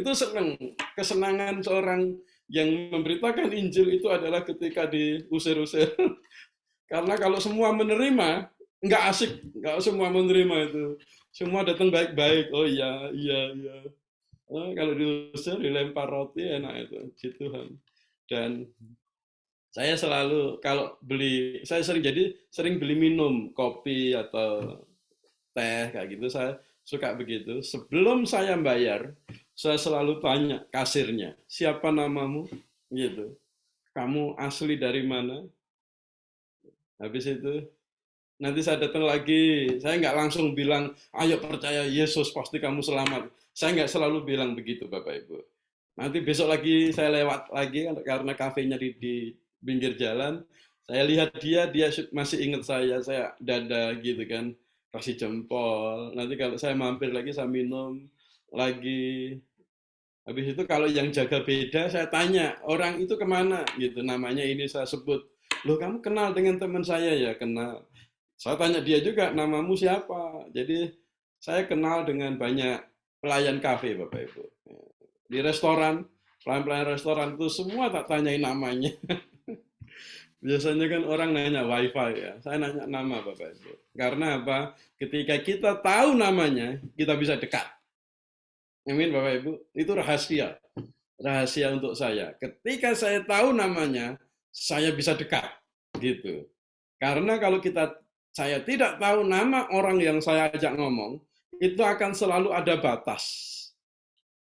Kesenangan seorang yang memberitakan Injil itu adalah ketika diusir-usir. Karena kalau semua menerima, nggak asik. Nggak semua menerima itu. Semua datang baik-baik. Oh iya. Kalau diusir, dilempar roti, enak itu. Puji Tuhan. Dan saya selalu, kalau beli, saya sering beli minum, kopi atau teh, kayak gitu. Saya suka begitu. Sebelum saya bayar, saya selalu tanya kasirnya, siapa namamu? Gitu. Kamu asli dari mana? Habis itu, nanti saya datang lagi, saya nggak langsung bilang, ayo percaya Yesus, pasti kamu selamat. Saya nggak selalu bilang begitu, Bapak Ibu. Nanti besok lagi saya lewat lagi, karena kafenya di pinggir jalan, saya lihat dia masih ingat saya dada gitu kan, kasih jempol. Nanti kalau saya mampir lagi, saya minum lagi, Habis itu kalau yang jaga beda, saya tanya, orang itu kemana? Gitu, namanya ini saya sebut. Loh, kamu kenal dengan teman saya ya? Kenal. Saya tanya dia juga, namamu siapa? Jadi saya kenal dengan banyak pelayan kafe, Bapak Ibu. Di restoran, pelayan-pelayan restoran itu semua tak tanyain namanya. Biasanya kan orang nanya wifi ya, saya nanya nama Bapak Ibu. Karena apa? Ketika kita tahu namanya, kita bisa dekat. Amin Bapak Ibu, itu rahasia. Rahasia untuk saya. Ketika saya tahu namanya, saya bisa dekat. Gitu. Karena kalau saya tidak tahu nama orang yang saya ajak ngomong, itu akan selalu ada batas.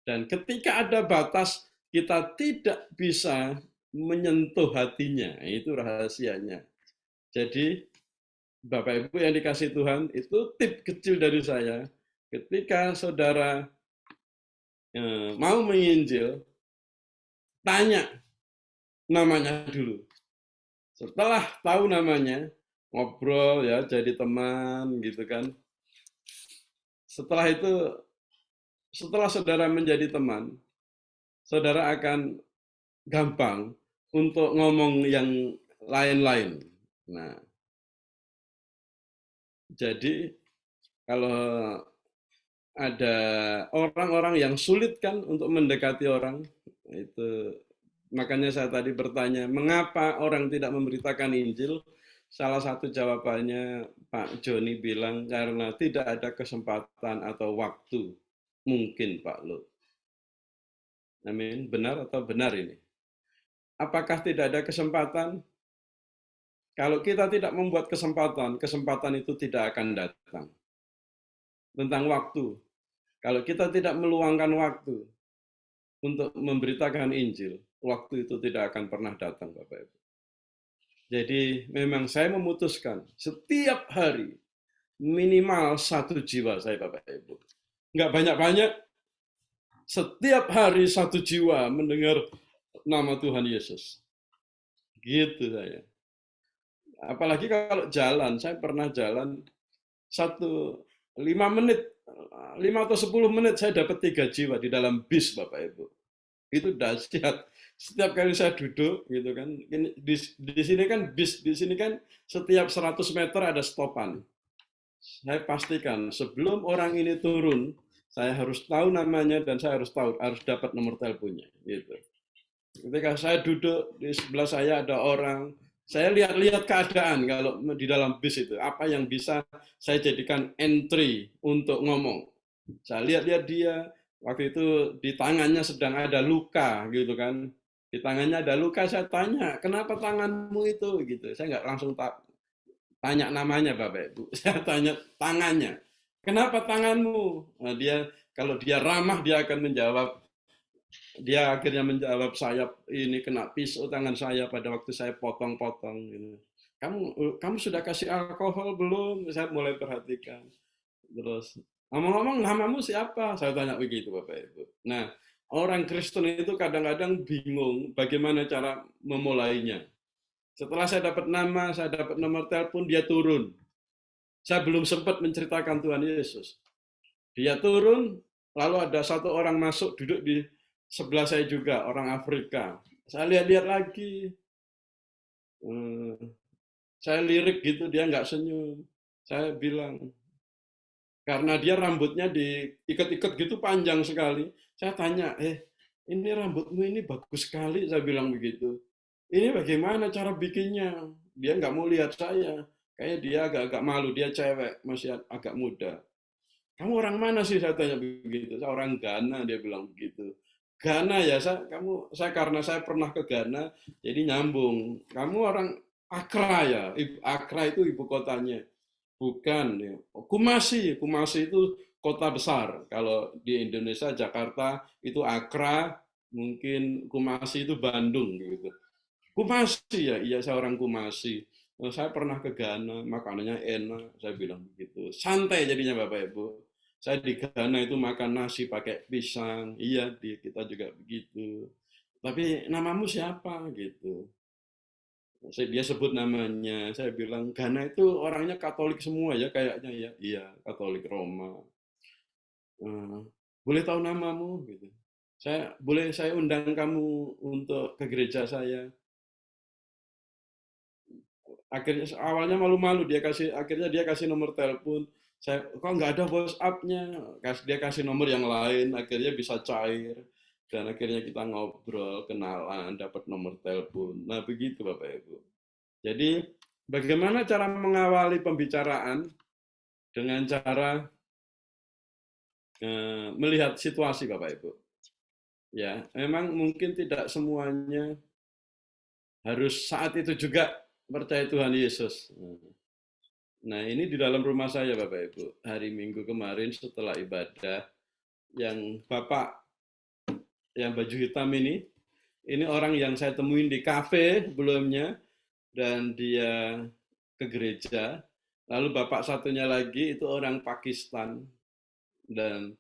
Dan ketika ada batas, kita tidak bisa menyentuh hatinya. Itu rahasianya. Jadi, Bapak Ibu yang dikasih Tuhan, itu tip kecil dari saya. Ketika saudara mau menginjil, tanya namanya dulu. Setelah tahu namanya, ngobrol ya, jadi teman gitu kan. Setelah itu, setelah saudara menjadi teman, saudara akan gampang untuk ngomong yang lain-lain. Nah, jadi kalau ada orang-orang yang sulit kan untuk mendekati orang, itu makanya saya tadi bertanya, mengapa orang tidak memberitakan Injil? Salah satu jawabannya Pak Joni bilang karena tidak ada kesempatan atau waktu. Mungkin Pak Lo. Amin. Benar atau benar ini? Apakah tidak ada kesempatan? Kalau kita tidak membuat kesempatan, kesempatan itu tidak akan datang. Tentang waktu. Kalau kita tidak meluangkan waktu untuk memberitakan Injil, waktu itu tidak akan pernah datang, Bapak Ibu. Jadi memang saya memutuskan setiap hari minimal 1 jiwa saya Bapak Ibu. Nggak banyak-banyak, setiap hari 1 jiwa mendengar nama Tuhan Yesus. Gitu saya. Apalagi kalau jalan, saya pernah jalan 5 menit, 5 atau 10 menit saya dapat 3 jiwa di dalam bis Bapak Ibu. Itu dahsyat. Setiap kali saya duduk gitu kan, di sini kan bis, di sini kan setiap 100 meter ada stopan. Saya pastikan sebelum orang ini turun, saya harus tahu namanya dan saya harus dapat nomor teleponnya gitu. Ketika saya duduk di sebelah saya ada orang, saya lihat-lihat keadaan kalau di dalam bis itu, apa yang bisa saya jadikan entry untuk ngomong. Saya lihat-lihat dia, waktu itu di tangannya sedang ada luka gitu kan. Di tangannya ada luka, saya tanya, kenapa tanganmu itu? Gitu. Saya nggak langsung tanya namanya Bapak Ibu, saya tanya tangannya. Kenapa tanganmu? Nah, kalau dia ramah dia akan menjawab. Dia akhirnya menjawab, saya ini kena pisau tangan saya pada waktu saya potong-potong. Gitu. Kamu sudah kasih alkohol belum? Saya mulai perhatikan. Terus, ngomong-ngomong namamu siapa? Saya tanya begitu Bapak Ibu. Nah, orang Kristen itu kadang-kadang bingung bagaimana cara memulainya. Setelah saya dapat nama, saya dapat nomor telepon, dia turun. Saya belum sempat menceritakan Tuhan Yesus. Dia turun, lalu ada satu orang masuk duduk di sebelah saya juga, orang Afrika. Saya lihat-lihat lagi. Saya lirik gitu, dia nggak senyum. Saya bilang, karena dia rambutnya diikat-ikat gitu panjang sekali. Saya tanya, ini rambutmu ini bagus sekali, saya bilang begitu. Ini bagaimana cara bikinnya? Dia nggak mau lihat saya. Kayaknya dia agak-agak malu, dia cewek, masih agak muda. Kamu orang mana sih? Saya tanya begitu. Saya orang Ghana, dia bilang begitu. Ghana ya, karena saya pernah ke Ghana, jadi nyambung. Kamu orang Accra ya? Accra itu ibu kotanya. Bukan. Ya. Kumasi itu kota besar. Kalau di Indonesia, Jakarta itu Accra, mungkin Kumasi itu Bandung gitu. Kumasi ya, iya saya orang Kumasi. Saya pernah ke Ghana, makanannya enak, saya bilang begitu. Santai jadinya Bapak Ibu. Saya di Ghana itu makan nasi pakai pisang, iya kita juga begitu. Tapi namamu siapa gitu? Dia sebut namanya, saya bilang Ghana itu orangnya Katolik semua ya kayaknya ya, iya Katolik Roma. Boleh tahu namamu gitu? Boleh saya undang kamu untuk ke gereja saya. Akhirnya awalnya malu-malu, akhirnya dia kasih nomor telepon. Saya kok nggak ada WhatsApp-nya, dia kasih nomor yang lain, akhirnya bisa cair, dan akhirnya kita ngobrol, kenalan, dapat nomor telepon. Nah begitu Bapak Ibu. Jadi bagaimana cara mengawali pembicaraan? Dengan cara melihat situasi Bapak Ibu. Ya, memang mungkin tidak semuanya harus saat itu juga percaya Tuhan Yesus. Nah, ini di dalam rumah saya Bapak Ibu. Hari Minggu kemarin setelah ibadah, yang Bapak yang baju hitam ini orang yang saya temuin di kafe sebelumnya, dan dia ke gereja. Lalu Bapak satunya lagi itu orang Pakistan, dan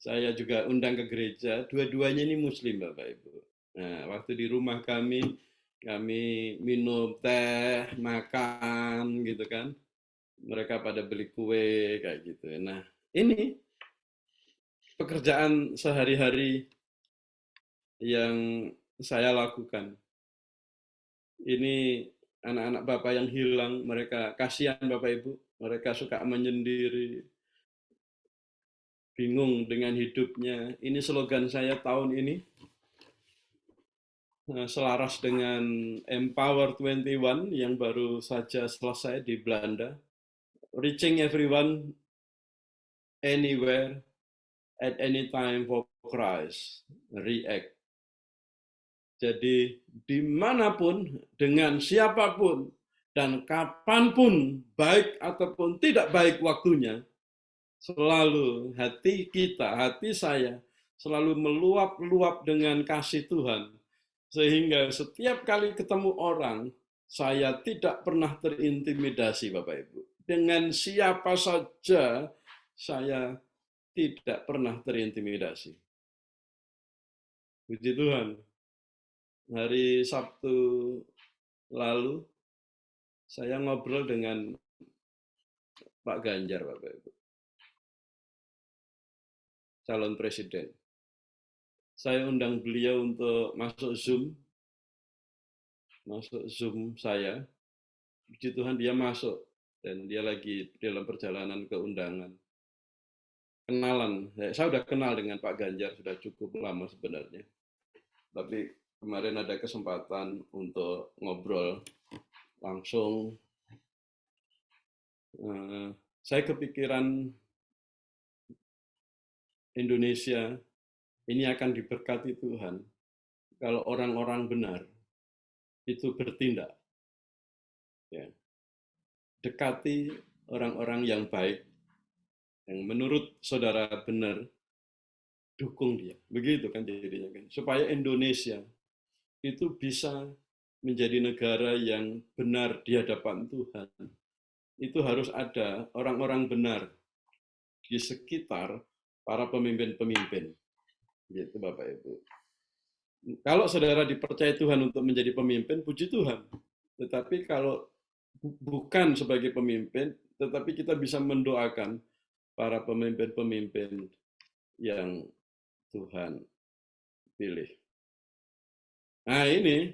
saya juga undang ke gereja. Dua-duanya ini Muslim Bapak Ibu. Nah, waktu di rumah kami minum teh, makan gitu kan. Mereka pada beli kue kayak gitu. Nah, ini pekerjaan sehari-hari yang saya lakukan. Ini anak-anak Bapak yang hilang, mereka kasihan Bapak Ibu, mereka suka menyendiri, bingung dengan hidupnya. Ini slogan saya tahun ini, selaras dengan Empower 21 yang baru saja selesai di Belanda. Reaching everyone, anywhere, at any time for Christ. React. Jadi dimanapun, dengan siapapun, dan kapanpun, baik ataupun tidak baik waktunya, selalu hati kita, hati saya, selalu meluap-luap dengan kasih Tuhan. Sehingga setiap kali ketemu orang, saya tidak pernah terintimidasi Bapak Ibu. Dengan siapa saja, saya tidak pernah terintimidasi. Puji Tuhan. Hari Sabtu lalu, saya ngobrol dengan Pak Ganjar, Bapak Ibu. Calon Presiden. Saya undang beliau untuk masuk Zoom saya. Puji Tuhan dia masuk, dan dia lagi dalam perjalanan ke undangan. Kenalan, saya sudah kenal dengan Pak Ganjar, sudah cukup lama sebenarnya. Tapi kemarin ada kesempatan untuk ngobrol langsung. Saya kepikiran Indonesia ini akan diberkati Tuhan kalau orang-orang benar itu bertindak. Ya. Dekati orang-orang yang baik, yang menurut saudara benar, dukung dia. Begitu kan jadinya kan. Supaya Indonesia itu bisa menjadi negara yang benar di hadapan Tuhan. Itu harus ada orang-orang benar di sekitar para pemimpin-pemimpin. Gitu Bapak Ibu. Kalau saudara dipercaya Tuhan untuk menjadi pemimpin, puji Tuhan. Tetapi kalau bukan sebagai pemimpin, tetapi kita bisa mendoakan para pemimpin-pemimpin yang Tuhan pilih. Nah ini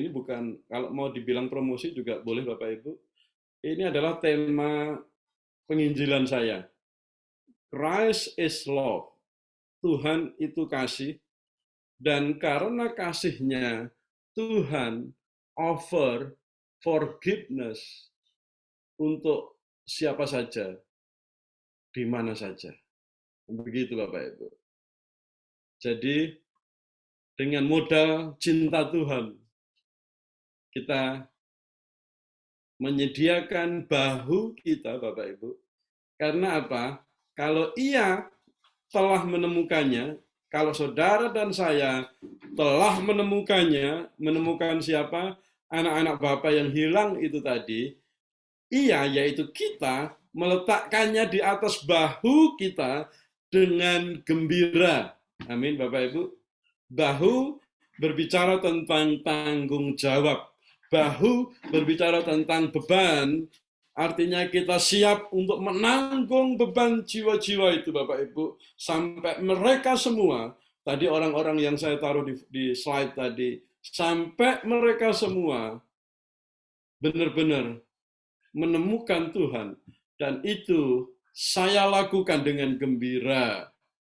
bukan, kalau mau dibilang promosi juga boleh Bapak Ibu. Ini adalah tema penginjilan saya. Christ is love. Tuhan itu kasih, dan karena kasihnya Tuhan offer forgiveness untuk siapa saja, di mana saja. Begitu Bapak Ibu. Jadi dengan modal cinta Tuhan, kita menyediakan bahu kita Bapak Ibu. Karena apa? Kalau ia telah menemukannya, kalau saudara dan saya telah menemukannya, menemukan siapa? Anak-anak Bapak yang hilang itu tadi, ia yaitu kita meletakkannya di atas bahu kita dengan gembira. Amin Bapak Ibu. Bahu berbicara tentang tanggung jawab. Bahu berbicara tentang beban. Artinya kita siap untuk menanggung beban jiwa-jiwa itu Bapak Ibu. Sampai mereka semua Tadi orang-orang yang saya taruh di slide tadi, sampai mereka semua benar-benar menemukan Tuhan. Dan itu saya lakukan dengan gembira.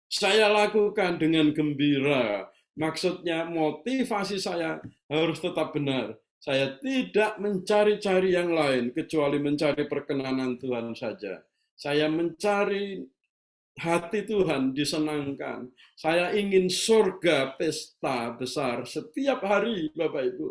Saya lakukan dengan gembira. Maksudnya motivasi saya harus tetap benar. Saya tidak mencari-cari yang lain kecuali mencari perkenanan Tuhan saja. Saya mencari hati Tuhan disenangkan. Saya ingin surga pesta besar setiap hari, Bapak Ibu.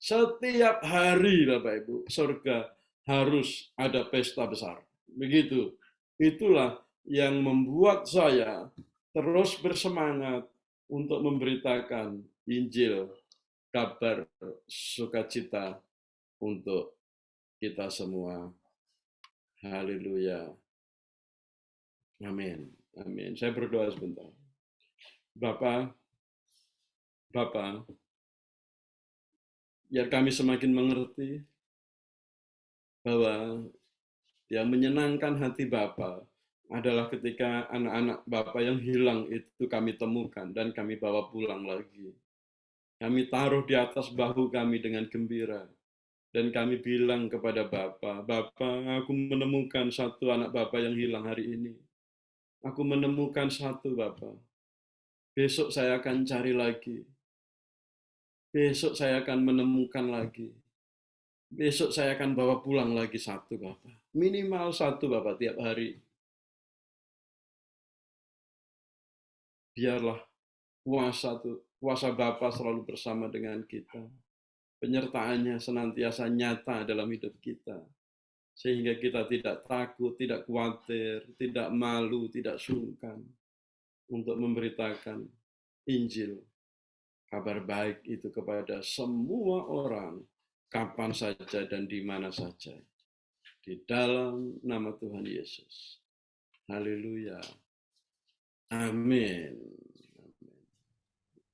Setiap hari, Bapak Ibu, surga harus ada pesta besar. Begitu. Itulah yang membuat saya terus bersemangat untuk memberitakan Injil, kabar sukacita untuk kita semua. Haleluya. Amin. Amin. Saya berdoa sebentar. Bapak, biar kami semakin mengerti bahwa yang menyenangkan hati Bapa adalah ketika anak-anak Bapa yang hilang itu kami temukan dan kami bawa pulang lagi. Kami taruh di atas bahu kami dengan gembira. Dan kami bilang kepada Bapa, Bapa, aku menemukan satu anak Bapa yang hilang hari ini. Aku menemukan satu, Bapa. Besok saya akan cari lagi. Besok saya akan menemukan lagi. Besok saya akan bawa pulang lagi satu, Bapak. Minimal satu, Bapak, tiap hari. Biarlah kuasa Bapa selalu bersama dengan kita. Penyertaannya senantiasa nyata dalam hidup kita. Sehingga kita tidak takut, tidak khawatir, tidak malu, tidak sungkan untuk memberitakan Injil, kabar baik itu kepada semua orang, kapan saja dan di mana saja. Di dalam nama Tuhan Yesus. Haleluya. Amin.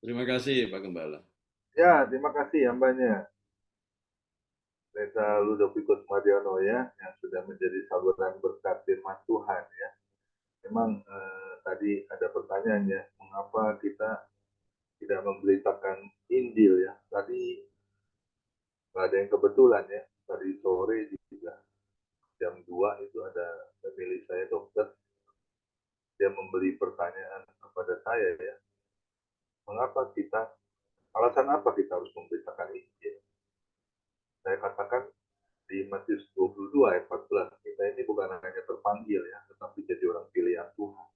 Terima kasih Pak Gembala. Ya, terima kasih hambanya. Pendeta Ludovicus Madiono ya, yang sudah menjadi saluran berkat firman Tuhan ya. Memang tadi ada pertanyaan ya, mengapa kita tidak memberitakan Injil ya. Tadi ada yang kebetulan ya, tadi sore juga jam 2 itu ada pemilih saya dokter, dia memberi pertanyaan kepada saya ya, mengapa kita, alasan apa kita harus memberitakan Injil? Saya katakan di Matius 22 ayat 14, kita ini bukan hanya terpanggil ya, tetapi jadi orang pilihan Tuhan.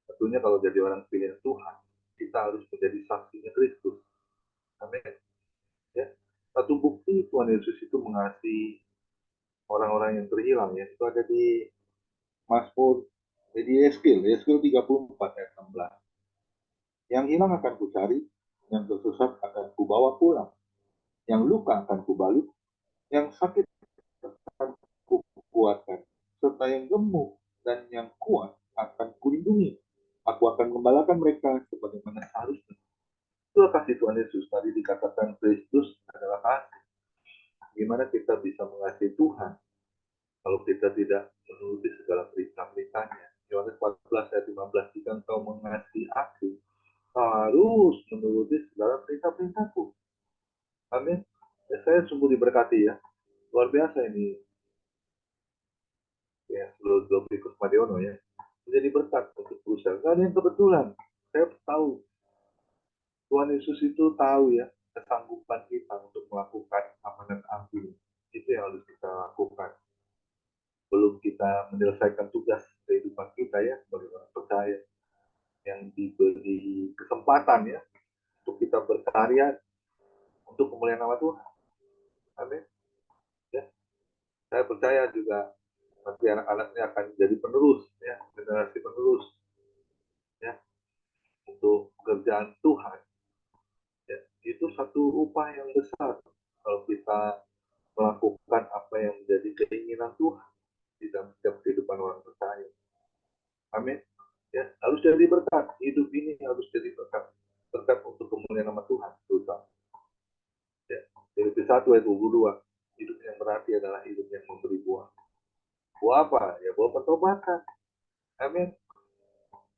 Tentunya kalau jadi orang pilihan Tuhan, kita harus menjadi saksinya Kristus. Amin. Ya. Satu bukti Tuhan Yesus itu mengasihi orang-orang yang terhilang ya, itu ada di Mazmur, di Yeskil 34 ayat 16. Yang hilang akan kucari, yang tersesat akan kubawa pulang, yang luka akan kubalut, yang sakit akan kukuatkan, serta yang gemuk dan yang kuat akan kulindungi. Aku akan gembalakan mereka sebagaimana seharusnya. Itulah kasih Tuhan Yesus. Tadi dikatakan Kristus adalah kasih. Gimana kita bisa mengasihi Tuhan kalau kita tidak menuruti segala perintah-perintahnya? Yohanes 14 ayat 15, jika engkau mengasihi aku, harus menuruti segala perintah-perintahku. Amin. Ya, saya sungguh diberkati ya. Luar biasa ini. Ya, Ludovicus Madiono ya. Menjadi berkat untuk perusahaan. Gak ada yang kebetulan. Saya tahu. Tuhan Yesus itu tahu ya kesanggupan kita untuk melakukan amanat ampun. Itu yang harus kita lakukan. Belum kita menyelesaikan tugas kehidupan kita ya sebagai orang percaya yang diberi kesempatan ya untuk kita berkarya untuk kemuliaan nama Tuhan. Amin. Ya. Saya percaya juga nanti anak-anaknya akan jadi penerus ya, generasi penerus ya untuk pekerjaan Tuhan. Ya, itu satu upaya yang besar kalau kita melakukan apa yang menjadi keinginan Tuhan di dalam setiap kehidupan orang percaya. Amin. Ya, harus jadi berkat. Hidup ini harus jadi berkat. Berkat untuk kemuliaan nama Tuhan, terutama. Ya, Filipi 1 ayat 22. Hidup yang berarti adalah hidup yang memberi buah. Buah apa? Ya, buah pertobatan. Amin.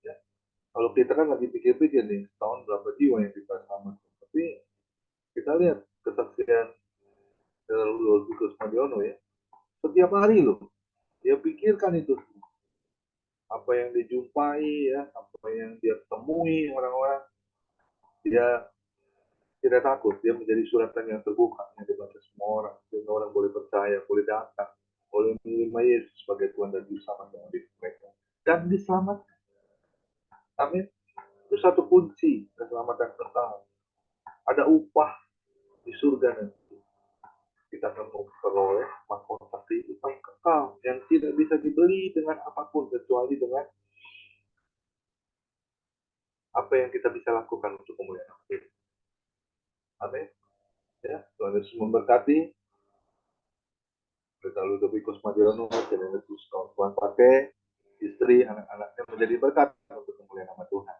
Ya. Kalau kita kan lagi pikir-pikir nih, tahun berapa jiwa yang kita selamatkan. Tapi kita lihat kesaksian Ludovikus Madiono ya, setiap hari loh, dia pikirkan itu. Apa yang dijumpai ya, apa yang dia temui orang-orang, dia tidak takut, dia menjadi suratan yang terbuka yang dibaca semua orang, sehingga orang boleh percaya, boleh datang, boleh menerima Yesus sebagai Tuhan dan Juru Selamat dalam hidup mereka, dan diselamatkan. Amin. Itu satu kunci keselamatan kekal. Ada upah di surga nanti. Kita akan memperoleh mahkota kehidupan kekal yang tidak bisa dibeli dengan apapun kecuali dengan apa yang kita bisa lakukan untuk kemuliaan Allah. Amin. Ya, Tuhan Yesus memberkati. Kita Ludovikus Madiono, dan Yesus Tuhan pakai istri, anak-anaknya menjadi berkat untuk kemuliaan nama Tuhan.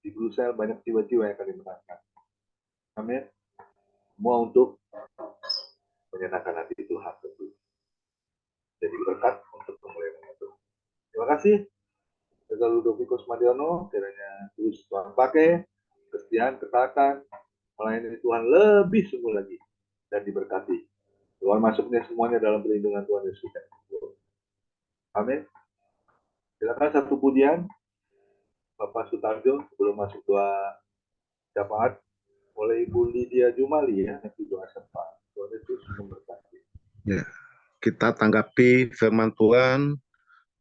Di Brussels banyak jiwa-jiwa yang akan dimenangkan. Amin. Semua untuk menyenangkan hati Tuhan tentu. Jadi berkat untuk kemuliaan nama Tuhan. Terima kasih. Kita Ludovikus Madiono, kiranya terus Tuhan pakai kesetiaan, ketaatan, melayani Tuhan lebih sungguh lagi dan diberkati. Tuhan masuknya semuanya dalam perlindungan Tuhan Yesus. Amin. Silakan satu pujian Bapak Sutarjo sebelum masuk doa syafaat oleh Ibu Lydia Jumali ya, nanti doa syafaat. Tuhan Yesus memberkati. Ya, kita tanggapi firman Tuhan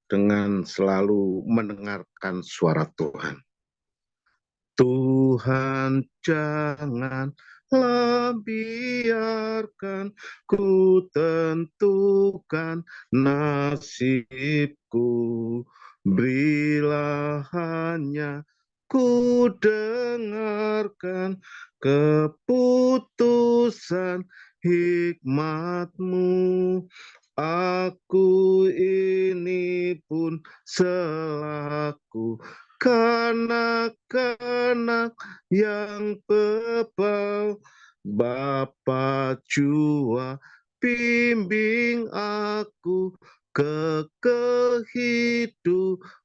dengan selalu mendengarkan suara Tuhan. Tuhan, janganlah biarkan ku tentukan nasibku, berilah hanya ku dengarkan keputusan hikmat-Mu. Aku ini pun selaku kanak-kanak yang bebal, Bapa jua bimbing aku ke kehidupan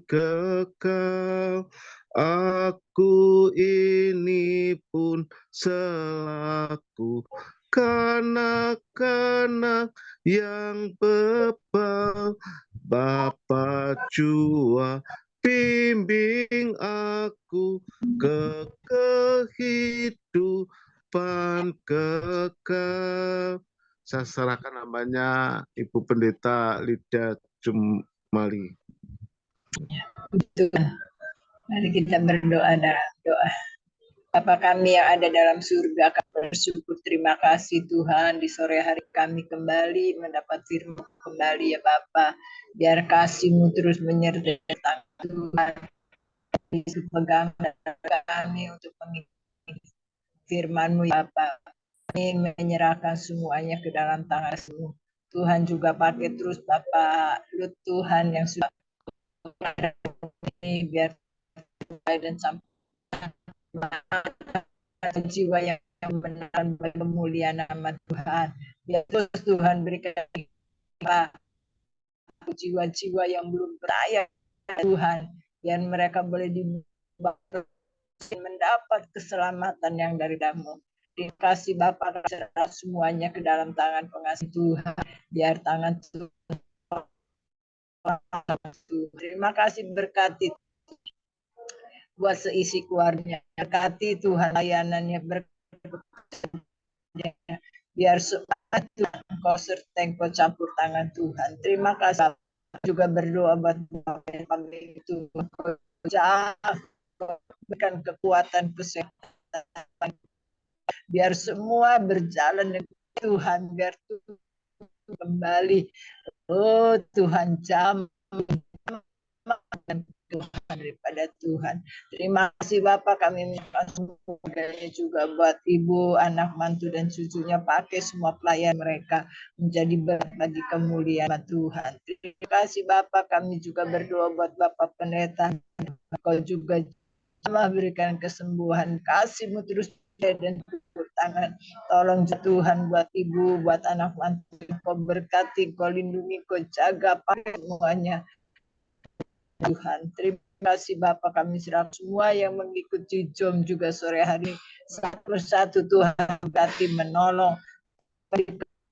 kekal. Aku ini pun selaku kanak-kanak yang bebal, Bapa jua bimbing aku ke kehidupan kekal. Saya serahkan namanya Ibu Pendeta Lydia Jumali. Tuhan, mari kita berdoa dalam doa. Bapa kami yang ada dalam surga, kami bersyukur, terima kasih Tuhan, di sore hari kami kembali mendapat firman kembali ya Bapa. Biar kasih-Mu terus menyertai Tuhan, Yesus pegang kami untuk mengikuti firman-Mu ya Bapa. Kami menyerahkan semuanya ke dalam tangan-Mu. Tuhan juga pakai terus Bapak Lut Tuhan yang sudah ini biar dan sampai jiwa yang benar kemuliaan nama Tuhan. Ya terus Tuhan berikan jiwa-jiwa yang belum percaya Tuhan, biar mereka boleh mendapat keselamatan yang dari Damu. Dikasih Bapak semuanya ke dalam tangan pengasih Tuhan, biar tangan Tuhan. Terima kasih, berkati buat seisi keluarganya, berkati Tuhan layanannya, biar semua Engkau serta Engkau campur tangan Tuhan. Terima kasih. Juga berdoa buat kami itu, berikan kekuatan kesehatan, biar semua berjalan dengan Tuhan, biar Tuhan kembali. Oh Tuhan, jam Tuhan daripada Tuhan. Terima kasih Bapak, kami minta keluarganya juga buat ibu, anak, mantu dan cucunya, pakai semua pelayan mereka menjadi berkat bagi kemuliaan Tuhan. Terima kasih Bapak, kami juga berdoa buat Bapak Pendeta. Kau juga berikan kesembuhan, kasih-Mu terus dan tangan. Tolong Tuhan buat ibu, buat anak mantu, Kau berkati, Kau lindungi, Kau jaga, pakai semuanya. Tuhan, terima kasih Bapak, kami serahkan semua yang mengikuti Zoom juga sore hari. Satu persatu Tuhan berkati menolong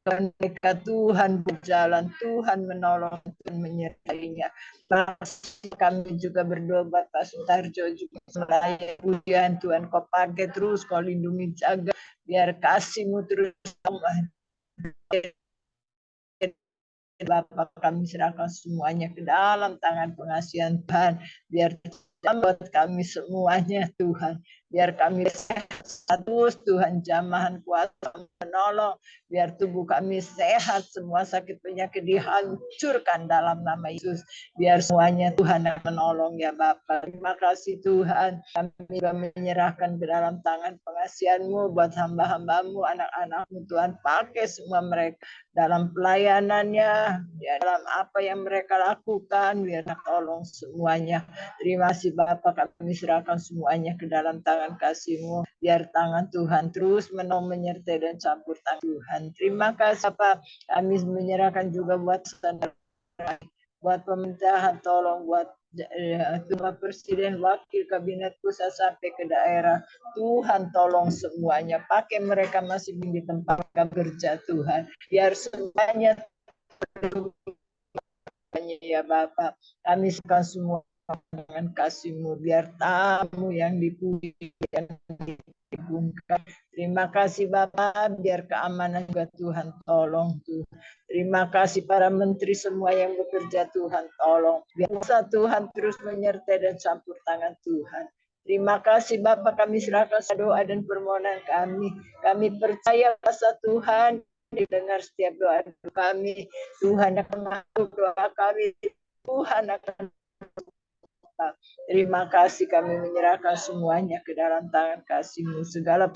mereka, Tuhan berjalan, Tuhan menolong, Tuhan menyertainya. Kami juga berdoa buat Pak Sutarjo juga melayani ujian, Tuhan kau pakai terus, kau lindungi, jaga, biar kasih-Mu terus Bapak, kami serahkan semuanya ke dalam tangan pengasihan Tuhan, biar buat kami semuanya Tuhan, biar kami sehat terus Tuhan, jamahan kuasa menolong, biar tubuh kami sehat, semua sakit penyakit dihancurkan dalam nama Yesus, biar semuanya Tuhan yang menolong ya Bapak. Terima kasih Tuhan, kami juga menyerahkan ke dalam tangan pengasihan-Mu buat hamba-hamba-Mu, anak-anak-Mu Tuhan, pakai semua mereka dalam pelayanannya, ya, dalam apa yang mereka lakukan, biar tolong semuanya. Terima kasih Bapak, kami serahkan semuanya ke dalam tangan kasih-Mu, biar tangan Tuhan terus menolong, menyertai dan campur tangan Tuhan. Terima kasih Bapak, kami menyerahkan juga buat saudara, buat pemerintahan, tolong buat Bapak Presiden, Wakil Kabinet Pusat sampai ke daerah, Tuhan tolong semuanya, pakai mereka masih di tempat kerja Tuhan, biar semuanya ya Bapak, kami serahkan semua dengan kasih-Mu, biar tamu yang dipuji dan digungkan. Terima kasih Bapak, biar keamanan juga Tuhan tolong Tuhan. Terima kasih para menteri semua yang bekerja Tuhan tolong. Biar Tuhan terus menyertai dan campur tangan Tuhan. Terima kasih Bapak, kami serahkan doa dan permohonan kami. Kami percaya kuasa Tuhan didengar setiap doa kami. Tuhan akan mengabulkan doa kami. Tuhan akan. Terima kasih, kami menyerahkan semuanya ke dalam tangan kasih-Mu. Segala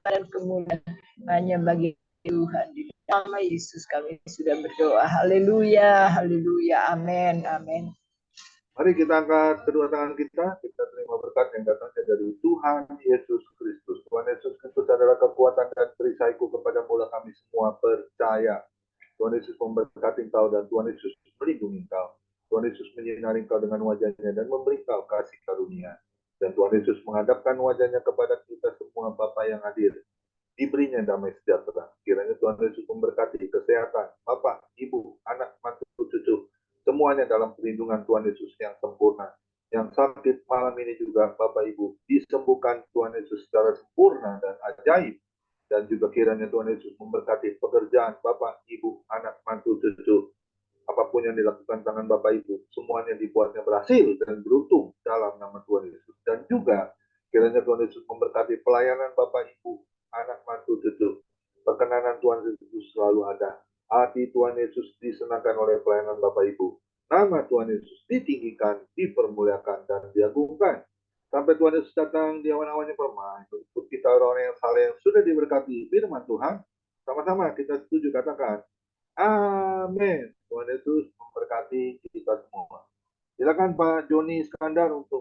dan kemuliaan hanya bagi Tuhan. Di nama Yesus kami sudah berdoa. Haleluya, haleluya, amin, amin. Mari kita angkat kedua tangan kita terima berkat yang datangnya dari Tuhan Yesus Kristus. Tuhan Yesus Kristus adalah kekuatan dan perisaiku kepada mula kami semua percaya. Tuhan Yesus memberkati engkau dan Tuhan Yesus melindungi engkau. Tuhan Yesus menyinari engkau dengan wajahnya dan memberi engkau kasih karunia. Dan Tuhan Yesus menghadapkan wajahnya kepada kita semua Bapa yang hadir. Diberinya damai sejahtera. Kiranya Tuhan Yesus memberkati kesehatan Bapak, Ibu, anak, mantu, cucu, semuanya dalam perlindungan Tuhan Yesus yang sempurna. Yang sakit malam ini juga Bapak Ibu disembuhkan Tuhan Yesus secara sempurna dan ajaib. Dan juga kiranya Tuhan Yesus memberkati pekerjaan Bapak, Ibu, anak, mantu, cucu. Apapun yang dilakukan tangan Bapak Ibu, semuanya dibuatnya berhasil dan beruntung dalam nama Tuhan Yesus. Dan juga kiranya Tuhan Yesus memberkati pelayanan Bapak Ibu, anak, mantu, cucu. Perkenanan Tuhan Yesus selalu ada. Hati Tuhan Yesus disenangkan oleh pelayanan Bapak Ibu. Nama Tuhan Yesus ditinggikan, dipermuliakan, dan diagungkan. Sampai Tuhan Yesus datang di awan-awannya permai. Untuk kita orang-orang yang saleh yang sudah diberkati firman Tuhan, sama-sama kita setuju katakan, amin. Tuhan Yesus memberkati kita semua. Silakan Pak Joni Iskandar untuk